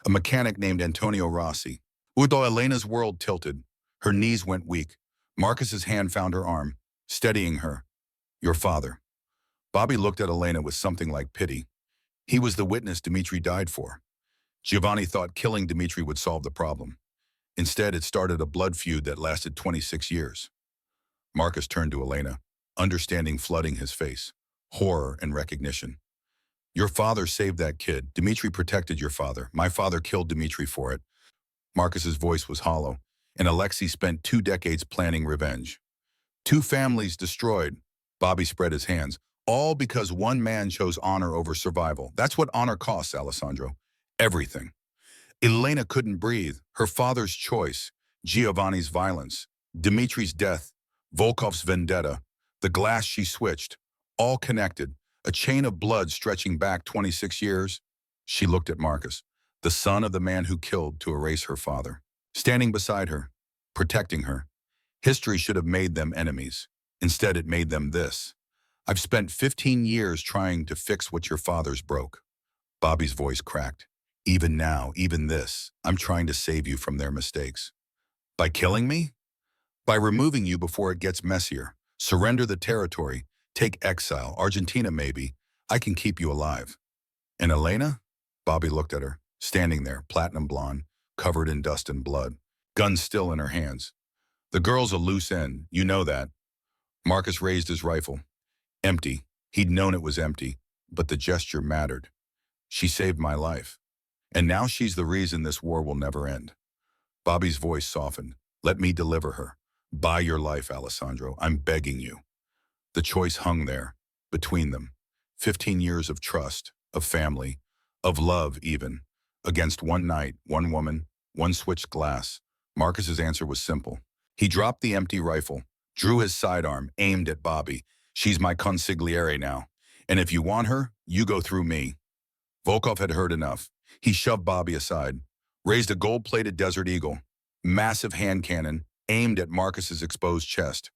a mechanic named Antonio Rossi. Although Elena's world tilted, her knees went weak. Marcus's hand found her arm, steadying her. Your father. Bobby looked at Elena with something like pity. He was the witness Dimitri died for. Giovanni thought killing Dimitri would solve the problem. Instead, it started a blood feud that lasted 26 years. Marcus turned to Elena, understanding flooding his face, horror and recognition. Your father saved that kid. Dimitri protected your father. My father killed Dimitri for it. Marcus's voice was hollow, and Alexei spent 2 decades planning revenge. 2 families destroyed. Bobby spread his hands, all because one man chose honor over survival. That's what honor costs, Alessandro. Everything. Elena couldn't breathe. Her father's choice, Giovanni's violence, Dimitri's death, Volkov's vendetta, the glass she switched, all connected, a chain of blood stretching back 26 years. She looked at Marcus, the son of the man who killed to erase her father, standing beside her, protecting her. History should have made them enemies. Instead, it made them this. I've spent 15 years trying to fix what your father's broke. Bobby's voice cracked. Even now, even this, I'm trying to save you from their mistakes. By killing me? By removing you before it gets messier. Surrender the territory. Take exile. Argentina, maybe. I can keep you alive. And Elena? Bobby looked at her, standing there, platinum blonde, covered in dust and blood, gun still in her hands. The girl's a loose end, you know that. Marcus raised his rifle. Empty. He'd known it was empty, but the gesture mattered. She saved my life. And now she's the reason this war will never end. Bobby's voice softened. Let me deliver her. Buy your life, Alessandro. I'm begging you. The choice hung there, between them. 15 years of trust, of family, of love even, against one night, one woman, one switched glass. Marcus's answer was simple. He dropped the empty rifle, drew his sidearm, aimed at Bobby. She's my consigliere now. And if you want her, you go through me. Volkov had heard enough. He shoved Bobby aside, raised a gold-plated Desert Eagle, massive hand cannon, aimed at Marcus's exposed chest.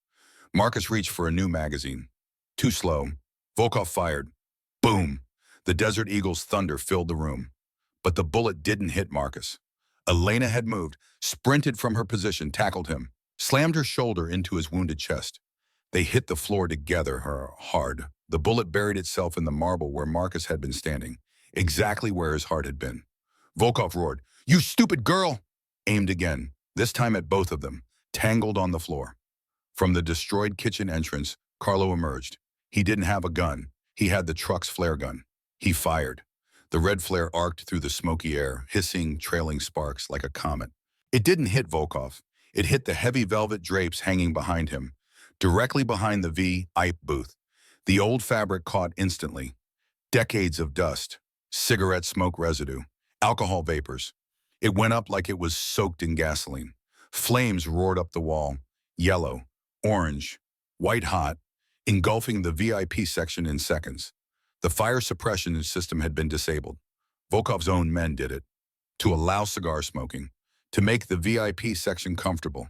Marcus reached for a new magazine. Too slow. Volkov fired. Boom! The Desert Eagle's thunder filled the room. But the bullet didn't hit Marcus. Elena had moved, sprinted from her position, tackled him, slammed her shoulder into his wounded chest. They hit the floor together, hard. The bullet buried itself in the marble where Marcus had been standing, exactly where his heart had been. Volkov roared, "You stupid girl!" Aimed again, this time at both of them, tangled on the floor. From the destroyed kitchen entrance, Carlo emerged. He didn't have a gun. He had the truck's flare gun. He fired. The red flare arced through the smoky air, hissing, trailing sparks like a comet. It didn't hit Volkov. It hit the heavy velvet drapes hanging behind him, directly behind the VIP booth. The old fabric caught instantly. Decades of dust, cigarette smoke residue, alcohol vapors. It went up like it was soaked in gasoline. Flames roared up the wall, yellow, orange, white hot, engulfing the VIP section in seconds. The fire suppression system had been disabled. Volkov's own men did it, to allow cigar smoking, to make the VIP section comfortable.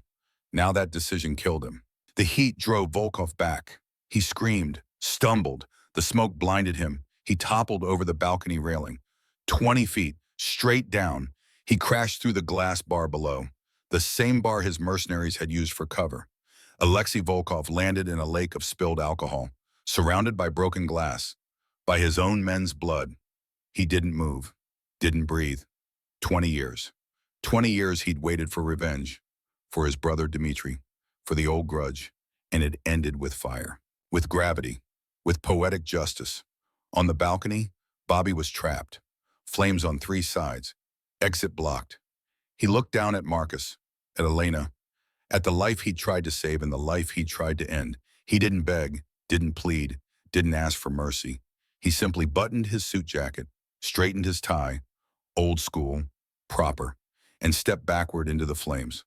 Now that decision killed him. The heat drove Volkov back. He screamed, stumbled. The smoke blinded him. He toppled over the balcony railing. 20 feet, straight down. He crashed through the glass bar below, the same bar his mercenaries had used for cover. Alexei Volkov landed in a lake of spilled alcohol, surrounded by broken glass, by his own men's blood. He didn't move, didn't breathe. 20 years. 20 years he'd waited for revenge, for his brother Dimitri, for the old grudge, and it ended with fire, with gravity, with poetic justice. On the balcony, Bobby was trapped, flames on 3 sides, exit blocked. He looked down at Marcus, at Elena, at the life he'd tried to save and the life he'd tried to end. He didn't beg, didn't plead, didn't ask for mercy. He simply buttoned his suit jacket, straightened his tie, old school, proper, and stepped backward into the flames.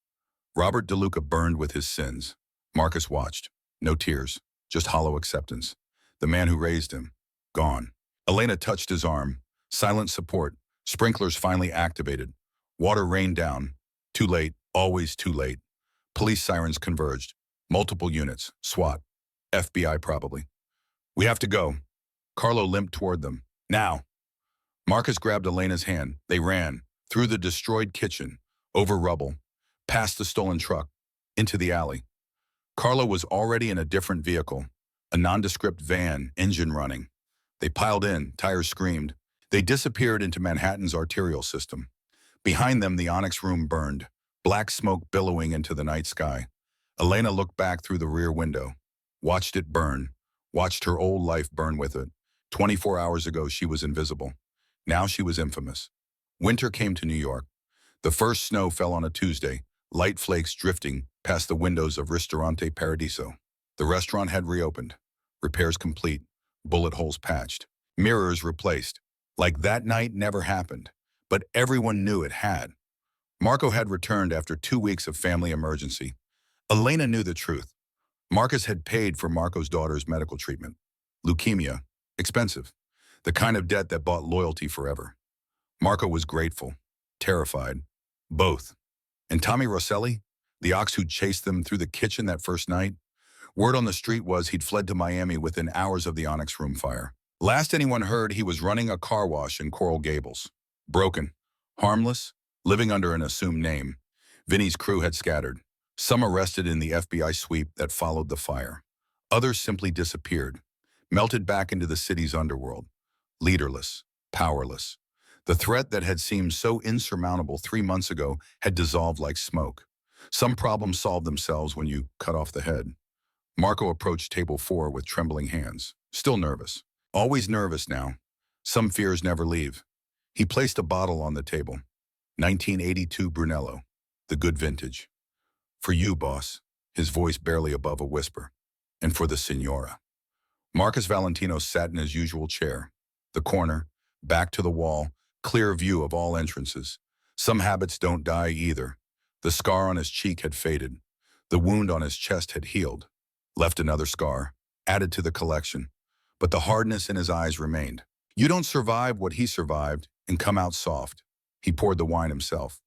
Robert DeLuca burned with his sins. Marcus watched. No tears, just hollow acceptance. The man who raised him, gone. Elena touched his arm. Silent support. Sprinklers finally activated. Water rained down. Too late. Always too late. Police sirens converged. Multiple units. SWAT. FBI probably. We have to go. Carlo limped toward them. Now. Marcus grabbed Elena's hand. They ran. Through the destroyed kitchen. Over rubble. Past the stolen truck. Into the alley. Carlo was already in a different vehicle. A nondescript van, engine running. They piled in. Tires screamed. They disappeared into Manhattan's arterial system. Behind them, the Onyx room burned. Black smoke billowing into the night sky. Elena looked back through the rear window. Watched it burn. Watched her old life burn with it. 24 hours ago, she was invisible. Now she was infamous. Winter came to New York. The first snow fell on a Tuesday, light flakes drifting past the windows of Ristorante Paradiso. The restaurant had reopened. Repairs complete. Bullet holes patched. Mirrors replaced. Like that night never happened. But everyone knew it had. Marco had returned after 2 weeks of family emergency. Elena knew the truth. Marcus had paid for Marco's daughter's medical treatment. Leukemia. Expensive. The kind of debt that bought loyalty forever. Marco was grateful. Terrified. Both. And Tommy Rosselli, the ox who'd chased them through the kitchen that first night, word on the street was he'd fled to Miami within hours of the Onyx room fire. Last anyone heard, he was running a car wash in Coral Gables. Broken. Harmless. Living under an assumed name. Vinny's crew had scattered. Some arrested in the FBI sweep that followed the fire. Others simply disappeared. Melted back into the city's underworld. Leaderless. Powerless. The threat that had seemed so insurmountable 3 months ago had dissolved like smoke. Some problems solve themselves when you cut off the head. Marco approached table 4 with trembling hands. Still nervous. Always nervous now. Some fears never leave. He placed a bottle on the table. 1982 Brunello. The good vintage. For you, boss. His voice barely above a whisper. And for the Signora. Marcus Valentino sat in his usual chair. The corner, back to the wall, clear view of all entrances. Some habits don't die either. The scar on his cheek had faded. The wound on his chest had healed. Left another scar, added to the collection. But the hardness in his eyes remained. You don't survive what he survived and come out soft. He poured the wine himself.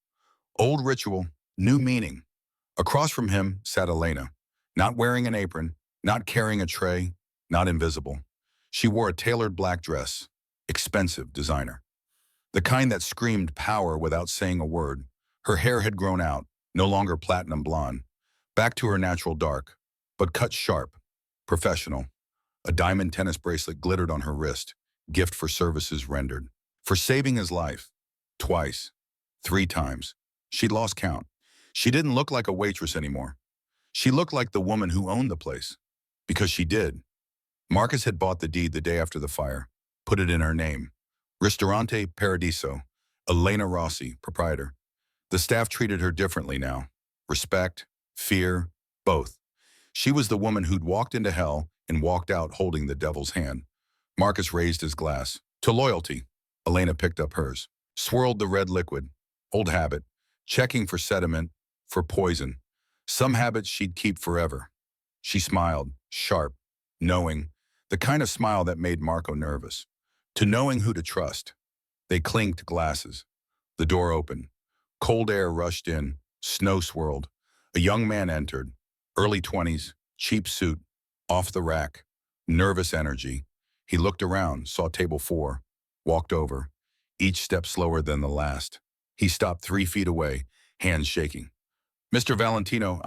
Old ritual, new meaning. Across from him sat Elena, not wearing an apron, not carrying a tray, not invisible. She wore a tailored black dress, expensive designer. The kind that screamed power without saying a word. Her hair had grown out, no longer platinum blonde, back to her natural dark, but cut sharp, professional. A diamond tennis bracelet glittered on her wrist, gift for services rendered. For saving his life. Twice. 3 times. She'd lost count. She didn't look like a waitress anymore. She looked like the woman who owned the place. Because she did. Marcus had bought the deed the day after the fire, put it in her name. Ristorante Paradiso, Elena Rossi, proprietor. The staff treated her differently now. Respect, fear, both. She was the woman who'd walked into hell and walked out holding the devil's hand. Marcus raised his glass. To loyalty. Elena picked up hers. Swirled the red liquid. Old habit. Checking for sediment, for poison. Some habits she'd keep forever. She smiled, sharp, knowing, the kind of smile that made Marco nervous. To knowing who to trust. They clinked glasses. The door opened. Cold air rushed in. Snow swirled. A young man entered. Early 20s, cheap suit, off the rack, nervous energy. He looked around, saw table 4, walked over, each step slower than the last. He stopped 3 feet away, hands shaking. Mr. Valentino,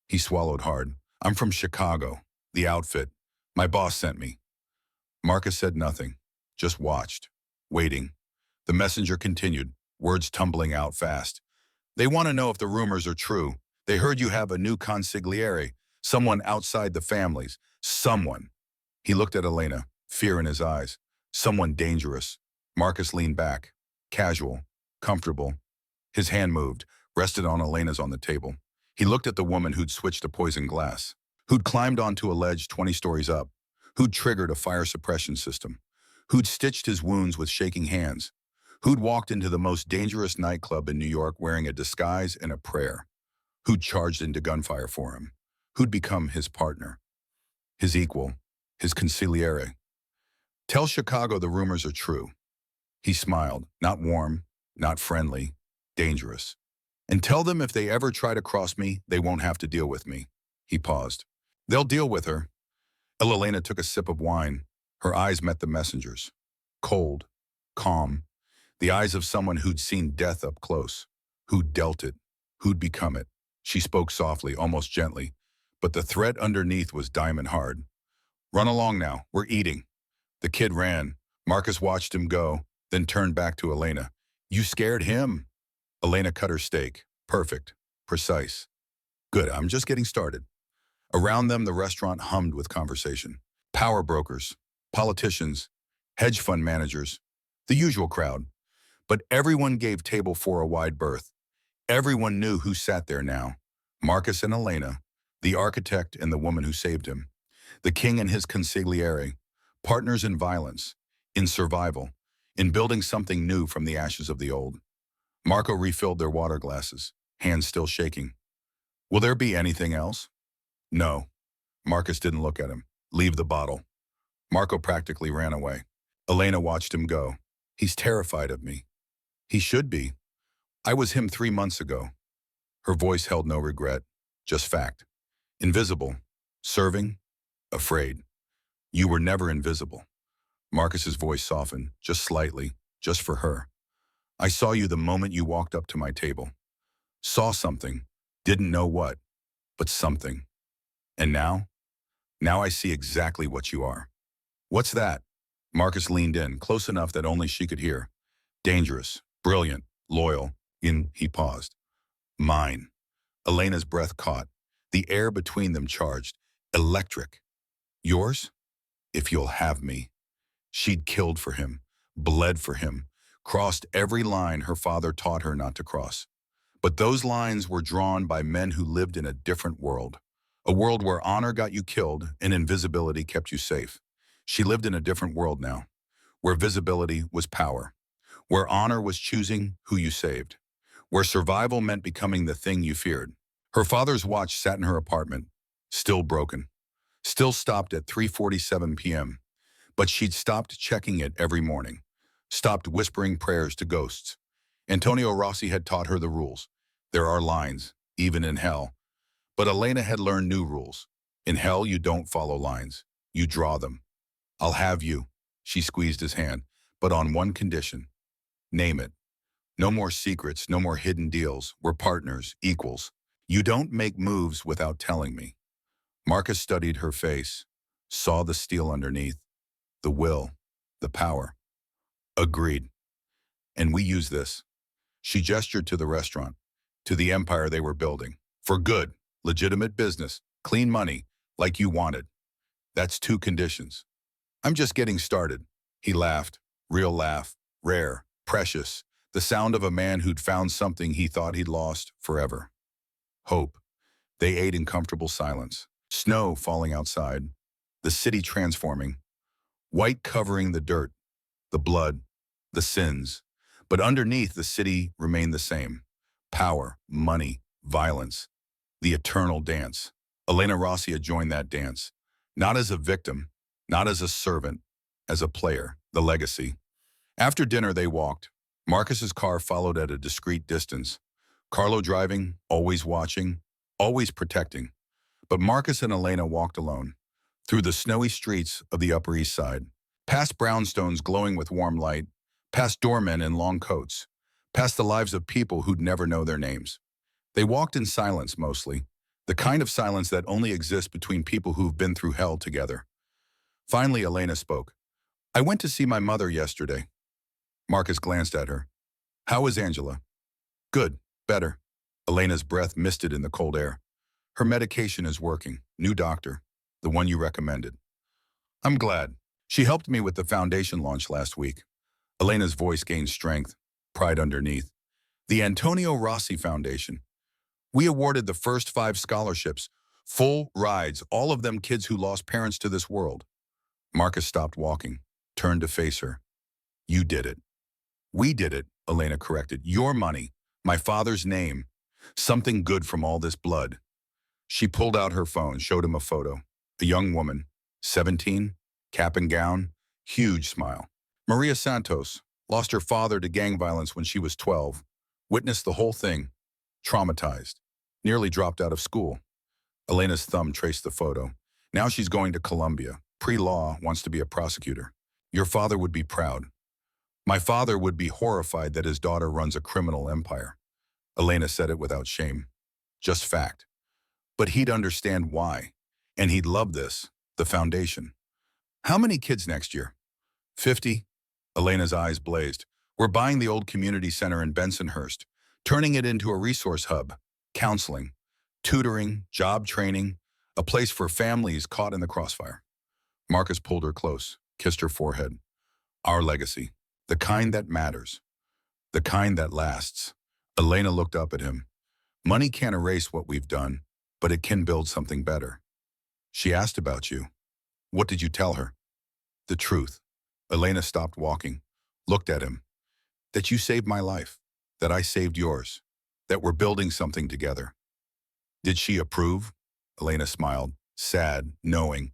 He swallowed hard. I'm from Chicago, the outfit. My boss sent me. Marcus said nothing, just watched, waiting. The messenger continued, words tumbling out fast. They want to know if the rumors are true. They heard you have a new consigliere, someone outside the families. Someone. He looked at Elena, fear in his eyes. Someone dangerous. Marcus leaned back, casual, comfortable. His hand moved, rested on Elena's on the table. He looked at the woman who'd switched a poison glass, who'd climbed onto a ledge 20 stories up, who'd triggered a fire suppression system, who'd stitched his wounds with shaking hands, who'd walked into the most dangerous nightclub in New York wearing a disguise and a prayer, who'd charged into gunfire for him, who'd become his partner, his equal, his consigliere. Tell Chicago the rumors are true. He smiled, not warm, not friendly, dangerous. And tell them if they ever try to cross me, they won't have to deal with me. He paused. They'll deal with her. Elena took a sip of wine. Her eyes met the messenger's. Cold, calm, the eyes of someone who'd seen death up close, who'd dealt it, who'd become it. She spoke softly, almost gently, but the threat underneath was diamond hard. Run along now, we're eating. The kid ran. Marcus watched him go, then turned back to Elena. You scared him. Elena cut her steak. Perfect. Precise. Good, I'm just getting started. Around them, the restaurant hummed with conversation. Power brokers, politicians, hedge fund managers, the usual crowd. But everyone gave table 4 a wide berth. Everyone knew who sat there now. Marcus and Elena, the architect and the woman who saved him. The king and his consigliere, partners in violence, in survival, in building something new from the ashes of the old. Marco refilled their water glasses, hands still shaking. Will there be anything else? No. Marcus didn't look at him. Leave the bottle. Marco practically ran away. Elena watched him go. He's terrified of me. He should be. I was him 3 months ago. Her voice held no regret, just fact. Invisible, serving, afraid. You were never invisible. Marcus's voice softened, just slightly, just for her. I saw you the moment you walked up to my table. Saw something, didn't know what, but something. And now? Now I see exactly what you are. What's that? Marcus leaned in, close enough that only she could hear. Dangerous, brilliant, loyal. He paused. Mine. Elena's breath caught. The air between them charged. Electric. Yours? If you'll have me. She'd killed for him, bled for him, crossed every line her father taught her not to cross. But those lines were drawn by men who lived in a different world. A world where honor got you killed and invisibility kept you safe. She lived in a different world now, where visibility was power, where honor was choosing who you saved, where survival meant becoming the thing you feared. Her father's watch sat in her apartment, still broken, still stopped at 3:47 p.m., but she'd stopped checking it every morning, stopped whispering prayers to ghosts. Antonio Rossi had taught her the rules. There are lines, even in hell. But Elena had learned new rules. In hell, you don't follow lines. You draw them. I'll have you. She squeezed his hand, but on one condition. Name it. No more secrets, no more hidden deals. We're partners, equals. You don't make moves without telling me. Marcus studied her face, saw the steel underneath, the will, the power. Agreed. And we use this. She gestured to the restaurant, to the empire they were building. For good, legitimate business, clean money, like you wanted. That's 2 conditions. I'm just getting started. He laughed, real laugh, rare, precious, the sound of a man who'd found something he thought he'd lost forever. Hope. They ate in comfortable silence. Snow falling outside, the city transforming, white covering the dirt, the blood, the sins. But underneath, the city remained the same. Power, money, violence, the eternal dance. Elena Rossi had joined that dance, not as a victim, not as a servant, as a player, the legacy. After dinner, they walked. Marcus's car followed at a discreet distance. Carlo driving, always watching, always protecting. But Marcus and Elena walked alone, through the snowy streets of the Upper East Side, past brownstones glowing with warm light, past doormen in long coats, past the lives of people who'd never know their names. They walked in silence mostly, the kind of silence that only exists between people who've been through hell together. Finally, Elena spoke. I went to see my mother yesterday. Marcus glanced at her. How is Angela? Good, better. Elena's breath misted in the cold air. Her medication is working. New doctor, the one you recommended. I'm glad. She helped me with the foundation launch last week. Elena's voice gained strength, pride underneath. The Antonio Rossi Foundation. We awarded the first 5 scholarships, full rides, all of them kids who lost parents to this world. Marcus stopped walking, turned to face her. You did it. We did it, Elena corrected. Your money, my father's name, something good from all this blood. She pulled out her phone, showed him a photo. A young woman, 17, cap and gown, huge smile. Maria Santos lost her father to gang violence when she was 12. Witnessed the whole thing. traumatized, nearly dropped out of school. Elena's thumb traced the photo. Now she's going to Colombia. Pre-law, wants to be a prosecutor. Your father would be proud. My father would be horrified that his daughter runs a criminal empire. Elena said it without shame. Just fact. But he'd understand why. And he'd love this, the foundation. How many kids next year? 50? Elena's eyes blazed. We're buying the old community center in Bensonhurst, turning it into a resource hub, counseling, tutoring, job training, a place for families caught in the crossfire. Marcus pulled her close, kissed her forehead. Our legacy, the kind that matters, the kind that lasts. Elena looked up at him. Money can't erase what we've done, but it can build something better. She asked about you. What did you tell her? The truth. Elena stopped walking, looked at him. That you saved my life, that I saved yours, that we're building something together. Did she approve? Elena smiled, sad, knowing.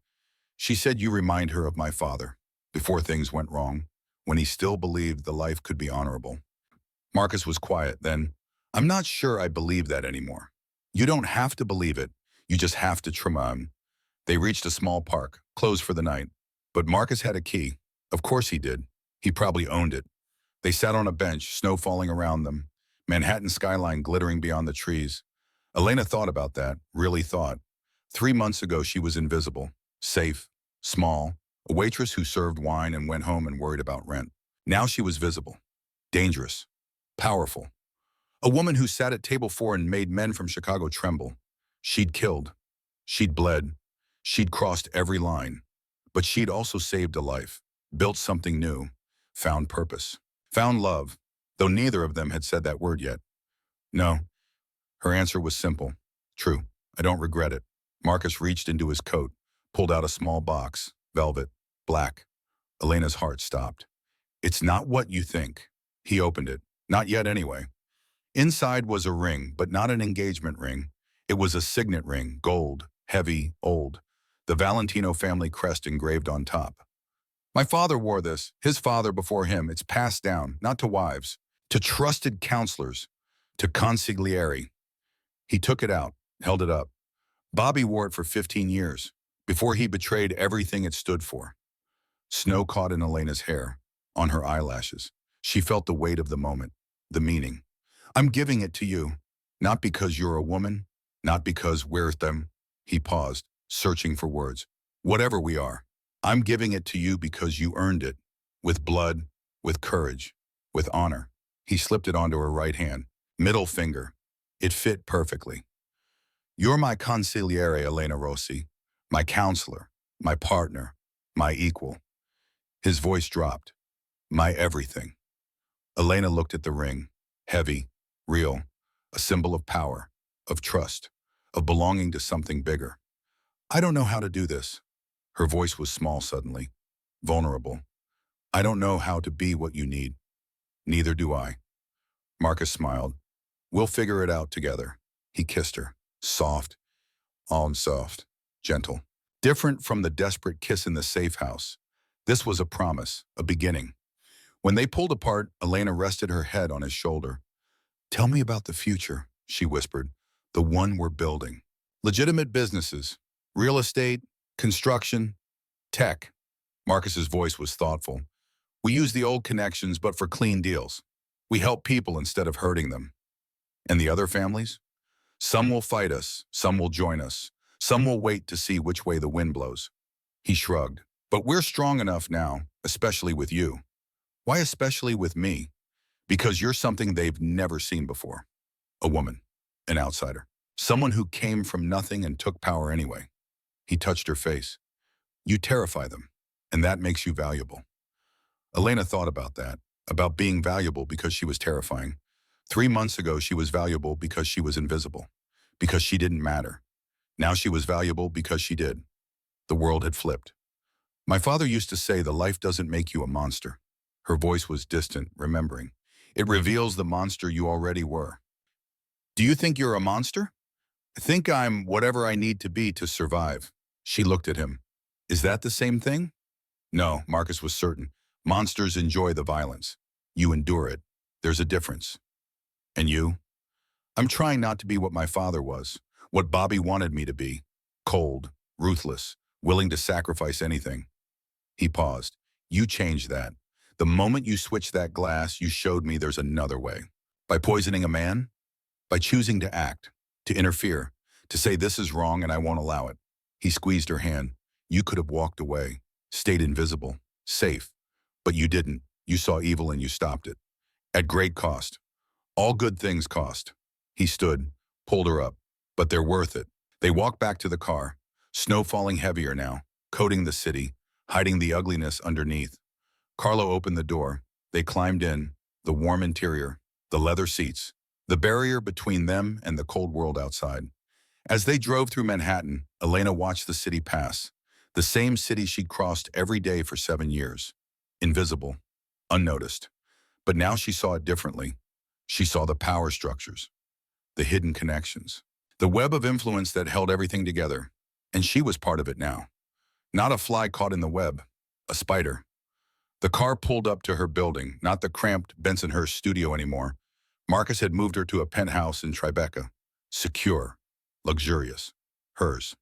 She said you remind her of my father, before things went wrong, when he still believed the life could be honorable. Marcus was quiet then. I'm not sure I believe that anymore. You don't have to believe it. You just have to try. They reached a small park, closed for the night. But Marcus had a key. Of course he did. He probably owned it. They sat on a bench, snow falling around them, Manhattan skyline glittering beyond the trees. Elena thought about that, really thought. 3 months ago she was invisible, safe, small, a waitress who served wine and went home and worried about rent. Now she was visible, dangerous, powerful. A woman who sat at table 4 and made men from Chicago tremble. She'd killed. She'd bled. She'd crossed every line. But she'd also saved a life, built something new, found purpose, found love, though neither of them had said that word yet. No. Her answer was simple. True. I don't regret it. Marcus reached into his coat, pulled out a small box, velvet, black. Elena's heart stopped. It's not what you think. He opened it. Not yet anyway. Inside was a ring, but not an engagement ring. It was a signet ring, gold, heavy, old. The Valentino family crest engraved on top. My father wore this, his father before him. It's passed down, not to wives, to trusted counselors, to consiglieri. He took it out, held it up. Bobby wore it for 15 years, before he betrayed everything it stood for. Snow caught in Elena's hair, on her eyelashes. She felt the weight of the moment, the meaning. I'm giving it to you, not because you're a woman, not because we're them. He paused, searching for words. Whatever we are, I'm giving it to you because you earned it, with blood, with courage, with honor. He slipped it onto her right hand, middle finger. It fit perfectly. You're my consigliere, Elena Rossi, my counselor, my partner, my equal. His voice dropped. My everything. Elena looked at the ring, heavy, real, a symbol of power, of trust, of belonging to something bigger. I don't know how to do this. Her voice was small suddenly, vulnerable. I don't know how to be what you need. Neither do I. Marcus smiled. We'll figure it out together. He kissed her, soft, all soft, gentle. Different from the desperate kiss in the safe house. This was a promise, a beginning. When they pulled apart, Elena rested her head on his shoulder. Tell me about the future, she whispered, the one we're building. Legitimate businesses, real estate, construction, tech. Marcus's voice was thoughtful. We use the old connections, but for clean deals. We help people instead of hurting them. And the other families? Some will fight us, some will join us, some will wait to see which way the wind blows. He shrugged. But we're strong enough now, especially with you. Why especially with me? Because you're something they've never seen before. A woman, an outsider, someone who came from nothing and took power anyway. He touched her face. You terrify them, and that makes you valuable. Elena thought about that, about being valuable because she was terrifying. 3 months ago, she was valuable because she was invisible, because she didn't matter. Now she was valuable because she did. The world had flipped. My father used to say the life doesn't make you a monster. Her voice was distant, remembering. It reveals the monster you already were. Do you think you're a monster? I think I'm whatever I need to be to survive. She looked at him. Is that the same thing? No, Marcus was certain. Monsters enjoy the violence. You endure it. There's a difference. And you? I'm trying not to be what my father was, what Bobby wanted me to be. Cold, ruthless, willing to sacrifice anything. He paused. You changed that. The moment you switched that glass, you showed me there's another way. By poisoning a man? By choosing to act, to interfere, to say this is wrong and I won't allow it. He squeezed her hand. You could have walked away, stayed invisible, safe. But you didn't. You saw evil and you stopped it. At great cost. All good things cost. He stood, pulled her up. But they're worth it. They walked back to the car, snow falling heavier now, coating the city, hiding the ugliness underneath. Carlo opened the door. They climbed in, the warm interior, the leather seats, the barrier between them and the cold world outside. As they drove through Manhattan, Elena watched the city pass, the same city she'd crossed every day for 7 years. Invisible, unnoticed. But now she saw it differently. She saw the power structures, the hidden connections, the web of influence that held everything together. And she was part of it now. Not a fly caught in the web, a spider. The car pulled up to her building, not the cramped Bensonhurst studio anymore. Marcus had moved her to a penthouse in Tribeca. Secure, luxurious, hers.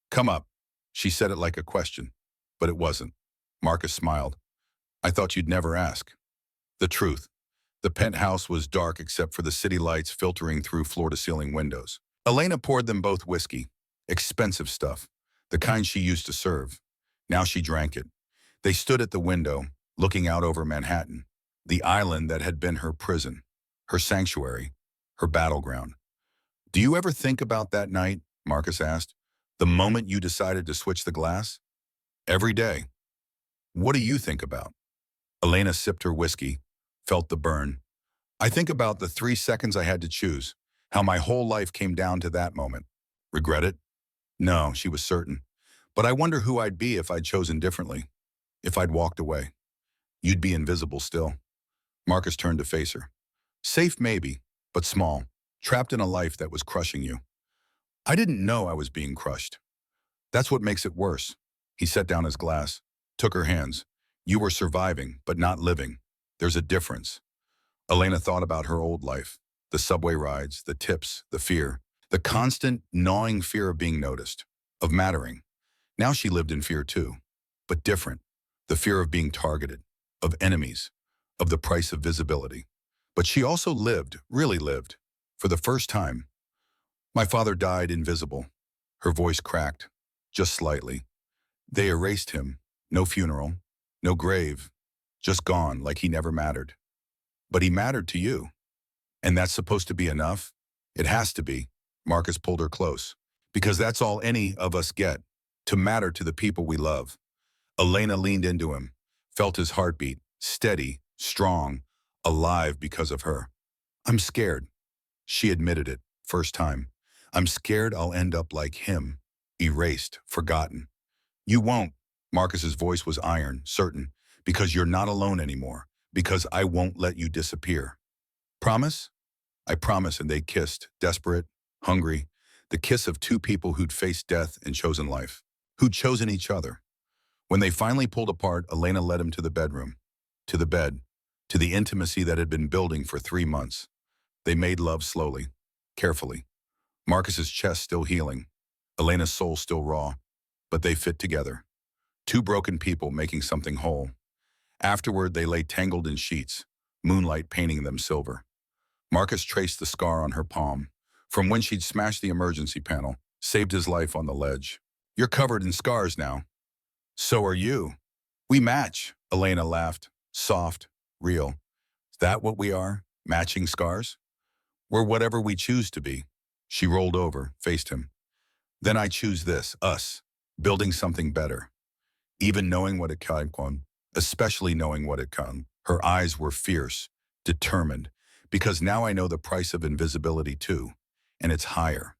Come up. She said it like a question, but it wasn't. Marcus smiled. I thought you'd never ask. The truth. The penthouse was dark except for the city lights filtering through floor-to-ceiling windows. Elena poured them both whiskey, expensive stuff, the kind she used to serve. Now she drank it. They stood at the window, looking out over Manhattan, the island that had been her prison, her sanctuary, her battleground. Do you ever think about that night? Marcus asked. The moment you decided to switch the glass? Every day. What do you think about? Elena sipped her whiskey, felt the burn. I think about the 3 seconds I had to choose, how my whole life came down to that moment. Regret it? No, she was certain. But I wonder who I'd be if I'd chosen differently, if I'd walked away. You'd be invisible still. Marcus turned to face her. Safe maybe, but small, trapped in a life that was crushing you. I didn't know I was being crushed. That's what makes it worse. He set down his glass, took her hands. You were surviving, but not living. There's a difference. Elena thought about her old life, the subway rides, the tips, the fear, the constant, gnawing fear of being noticed, of mattering. Now she lived in fear too, but different. The fear of being targeted, of enemies, of the price of visibility. But she also lived, really lived, for the first time. My father died invisible. Her voice cracked, just slightly. They erased him. No funeral, no grave, just gone like he never mattered. But he mattered to you. And that's supposed to be enough? It has to be. Marcus pulled her close. Because that's all any of us get, to matter to the people we love. Elena leaned into him, felt his heartbeat, steady, strong, alive because of her. I'm scared. She admitted it, first time. I'm scared I'll end up like him, erased, forgotten. You won't. Marcus's voice was iron, certain, because you're not alone anymore, because I won't let you disappear. Promise? I promise, and they kissed, desperate, hungry, the kiss of two people who'd faced death and chosen life, who'd chosen each other. When they finally pulled apart, Elena led him to the bedroom, to the bed, to the intimacy that had been building for 3 months. They made love slowly, carefully. Marcus's chest still healing, Elena's soul still raw, but they fit together. Two broken people making something whole. Afterward, they lay tangled in sheets, moonlight painting them silver. Marcus traced the scar on her palm, from when she'd smashed the emergency panel, saved his life on the ledge. You're covered in scars now. So are you. We match, Elena laughed, soft, real. Is that what we are, matching scars? We're whatever we choose to be. She rolled over, faced him. Then I choose this, us, building something better. Even knowing what it can, especially knowing what it can. Her eyes were fierce, determined, because now I know the price of invisibility too, and it's higher.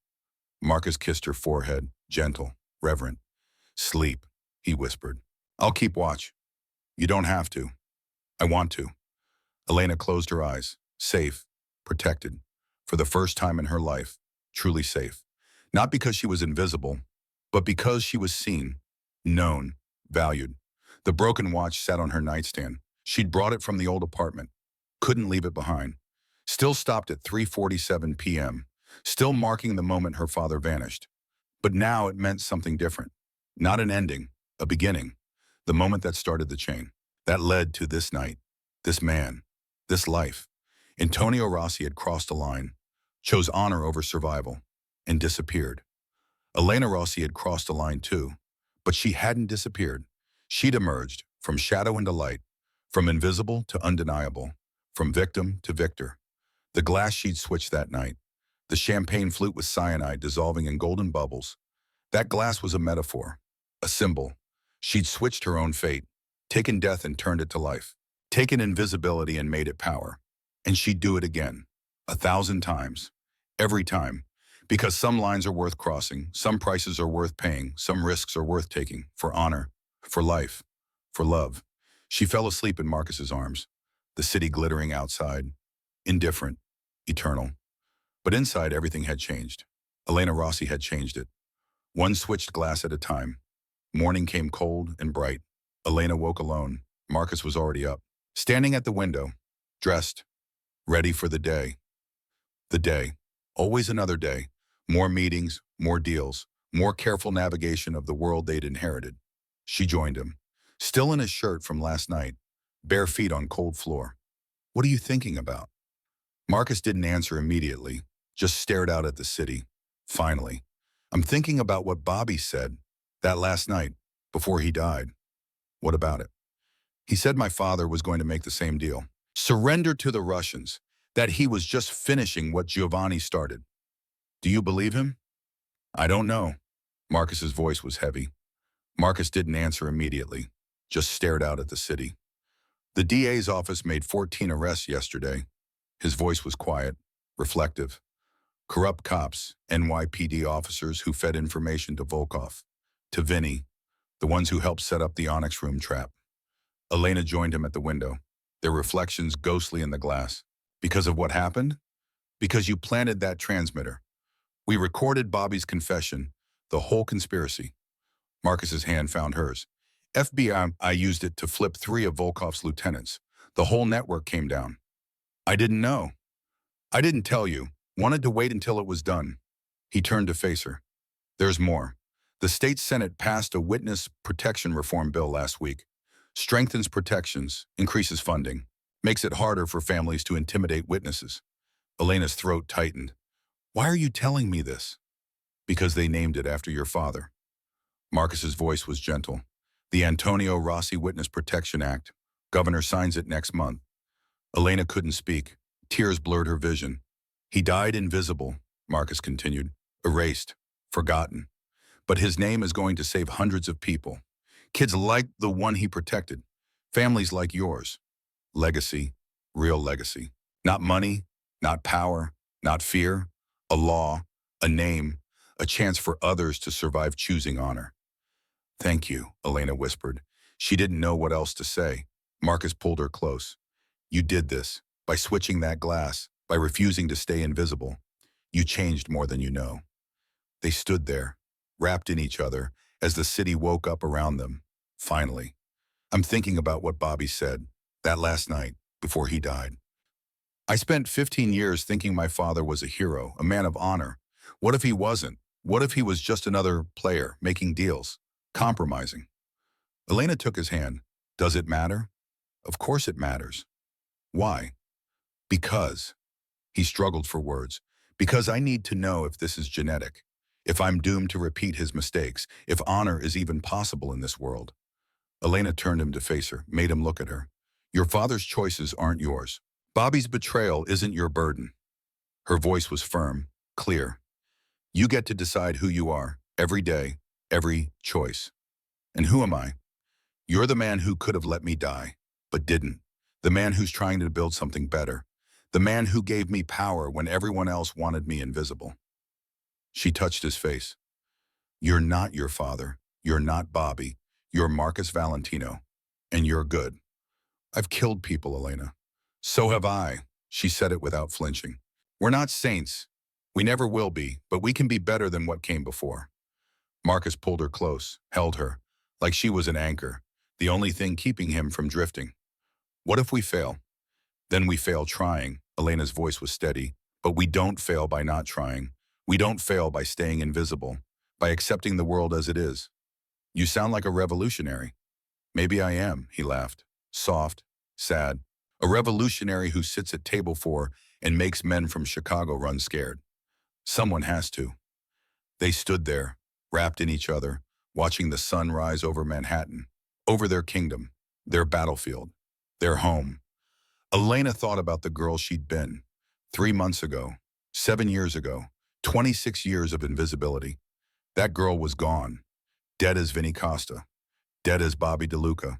Marcus kissed her forehead, gentle, reverent. Sleep, he whispered. I'll keep watch. You don't have to. I want to. Elena closed her eyes, safe, protected, for the first time in her life, truly safe. Not because she was invisible, but because she was seen, known, valued. The broken watch sat on her nightstand. She'd brought it from the old apartment. Couldn't leave it behind. Still stopped at 3:47 p.m., still marking the moment her father vanished. But now it meant something different. Not an ending, a beginning. The moment that started the chain. That led to this night, this man, this life. Antonio Rossi had crossed a line, chose honor over survival, and disappeared. Elena Rossi had crossed a line too, but she hadn't disappeared. She'd emerged, from shadow into light, from invisible to undeniable, from victim to victor. The glass she'd switched that night, the champagne flute with cyanide dissolving in golden bubbles. That glass was a metaphor, a symbol. She'd switched her own fate, taken death and turned it to life, taken invisibility and made it power. And she'd do it again, 1,000 times, every time, because some lines are worth crossing, some prices are worth paying, some risks are worth taking, for honor, for life, for love. She fell asleep in Marcus's arms, the city glittering outside, indifferent, eternal. But inside, everything had changed. Elena Rossi had changed it. One switched glass at a time. Morning came cold and bright. Elena woke alone. Marcus was already up, standing at the window, dressed, ready for the day. The day. Always another day. More meetings, more deals, more careful navigation of the world they'd inherited. She joined him, still in his shirt from last night, bare feet on cold floor. "What are you thinking about?" Marcus didn't answer immediately, just stared out at the city. Finally, "I'm thinking about what Bobby said that last night, before he died." "What about it?" "He said my father was going to make the same deal. Surrender to the Russians, that he was just finishing what Giovanni started." "Do you believe him?" "I don't know." Marcus's voice was heavy. Marcus didn't answer immediately, just stared out at the city. "The DA's office made 14 arrests yesterday." His voice was quiet, reflective. "Corrupt cops, NYPD officers who fed information to Volkov, to Vinny, the ones who helped set up the Onyx Room trap." Elena joined him at the window, their reflections ghostly in the glass. "Because of what happened?" "Because you planted that transmitter. We recorded Bobby's confession, the whole conspiracy." Marcus's hand found hers. "FBI used it to flip 3 of Volkov's lieutenants. The whole network came down." "I didn't know." "I didn't tell you. Wanted to wait until it was done." He turned to face her. "There's more. The state Senate passed a witness protection reform bill last week. Strengthens protections, increases funding, makes it harder for families to intimidate witnesses." Elena's throat tightened. "Why are you telling me this?" "Because they named it after your father." Marcus's voice was gentle. "The Antonio Rossi Witness Protection Act. Governor signs it next month." Elena couldn't speak. Tears blurred her vision. "He died invisible," Marcus continued. "Erased. Forgotten. But his name is going to save hundreds of people. Kids like the one he protected. Families like yours. Legacy. Real legacy. Not money, not power, not fear. A law, a name, a chance for others to survive choosing honor." "Thank you," Elena whispered. She didn't know what else to say. Marcus pulled her close. "You did this, by switching that glass, by refusing to stay invisible. You changed more than you know." They stood there, wrapped in each other, as the city woke up around them. Finally, "I'm thinking about what Bobby said, that last night, before he died. I spent 15 years thinking my father was a hero, a man of honor. What if he wasn't? What if he was just another player, making deals, compromising?" Elena took his hand. "Does it matter?" "Of course it matters." "Why?" "Because." He struggled for words. "Because I need to know if this is genetic, if I'm doomed to repeat his mistakes, if honor is even possible in this world." Elena turned him to face her, made him look at her. "Your father's choices aren't yours. Bobby's betrayal isn't your burden." Her voice was firm, clear. "You get to decide who you are, every day, every choice." "And who am I?" "You're the man who could have let me die, but didn't. The man who's trying to build something better. The man who gave me power when everyone else wanted me invisible." She touched his face. "You're not your father. You're not Bobby. You're Marcus Valentino. And you're good." "I've killed people, Elena." "So have I." She said it without flinching. "We're not saints. We never will be, but we can be better than what came before." Marcus pulled her close, held her, like she was an anchor, the only thing keeping him from drifting. "What if we fail?" "Then we fail trying. Elena's voice was steady. But we don't fail by not trying. We don't fail by staying invisible, by accepting the world as it is. You sound like a revolutionary. Maybe I am, he laughed. Soft, sad. A revolutionary who sits at table 4 and makes men from Chicago run scared. Someone has to. They stood there, wrapped in each other, watching the sun rise over Manhattan, over their kingdom, their battlefield, their home. Elena thought about the girl she'd been. 3 months ago, 7 years ago, 26 years of invisibility. That girl was gone, dead as Vinny Costa, dead as Bobby DeLuca,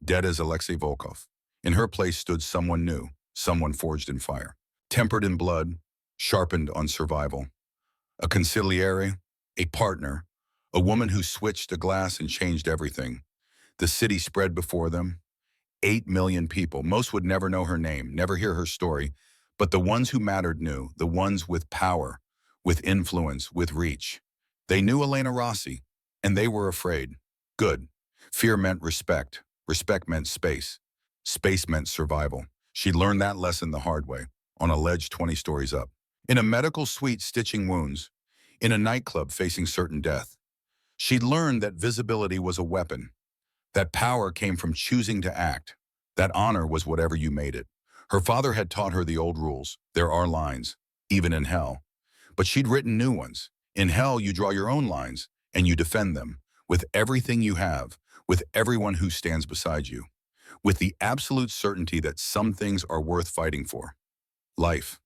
dead as Alexei Volkov. In her place stood someone new, someone forged in fire, tempered in blood, sharpened on survival. A consigliere, a partner, a woman who switched a glass and changed everything. The city spread before them. 8 million people. Most would never know her name, never hear her story, but the ones who mattered knew, the ones with power, with influence, with reach. They knew Elena Rossi, and they were afraid. Good. Fear meant respect. Respect meant space. Space meant survival. She learned that lesson the hard way, on a ledge 20 stories up. In a medical suite stitching wounds. In a nightclub facing certain death. She'd learned that visibility was a weapon. That power came from choosing to act. That honor was whatever you made it. Her father had taught her the old rules. There are lines, even in hell. But she'd written new ones. In hell, you draw your own lines, and you defend them, with everything you have, with everyone who stands beside you, with the absolute certainty that some things are worth fighting for. Life,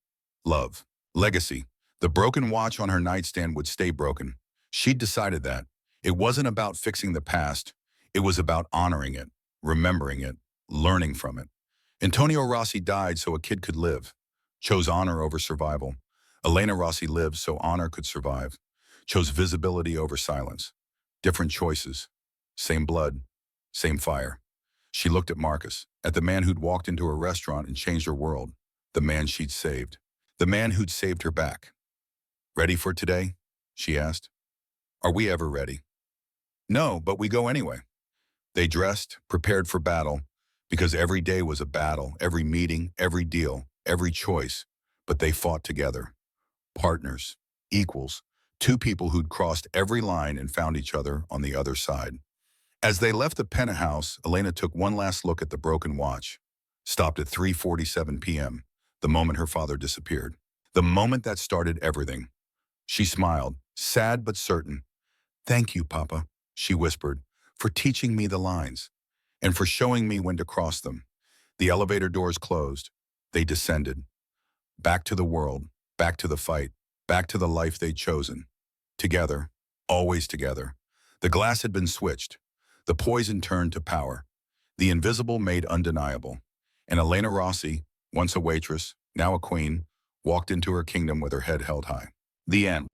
love, legacy. The broken watch on her nightstand would stay broken. She'd decided that. It wasn't about fixing the past. It was about honoring it, remembering it, learning from it. Antonio Rossi died so a kid could live, chose honor over survival. Elena Rossi lived so honor could survive, chose visibility over silence. Different choices, same blood, same fire. She looked at Marcus, at the man who'd walked into her restaurant and changed her world, the man she'd saved, the man who'd saved her back. Ready for today? She asked. Are we ever ready? No, but we go anyway. They dressed, prepared for battle, because every day was a battle, every meeting, every deal, every choice, but they fought together. Partners, equals, two people who'd crossed every line and found each other on the other side. As they left the penthouse, Elena took one last look at the broken watch, stopped at 3:47 p.m., the moment her father disappeared, the moment that started everything. She smiled, sad but certain. Thank you, Papa, she whispered, for teaching me the lines, and for showing me when to cross them. The elevator doors closed. They descended. Back to the world, back to the fight, back to the life they'd chosen. Together, always together. The glass had been switched. The poison turned to power. The invisible made undeniable. And Elena Rossi, once a waitress, now a queen, walked into her kingdom with her head held high. The end.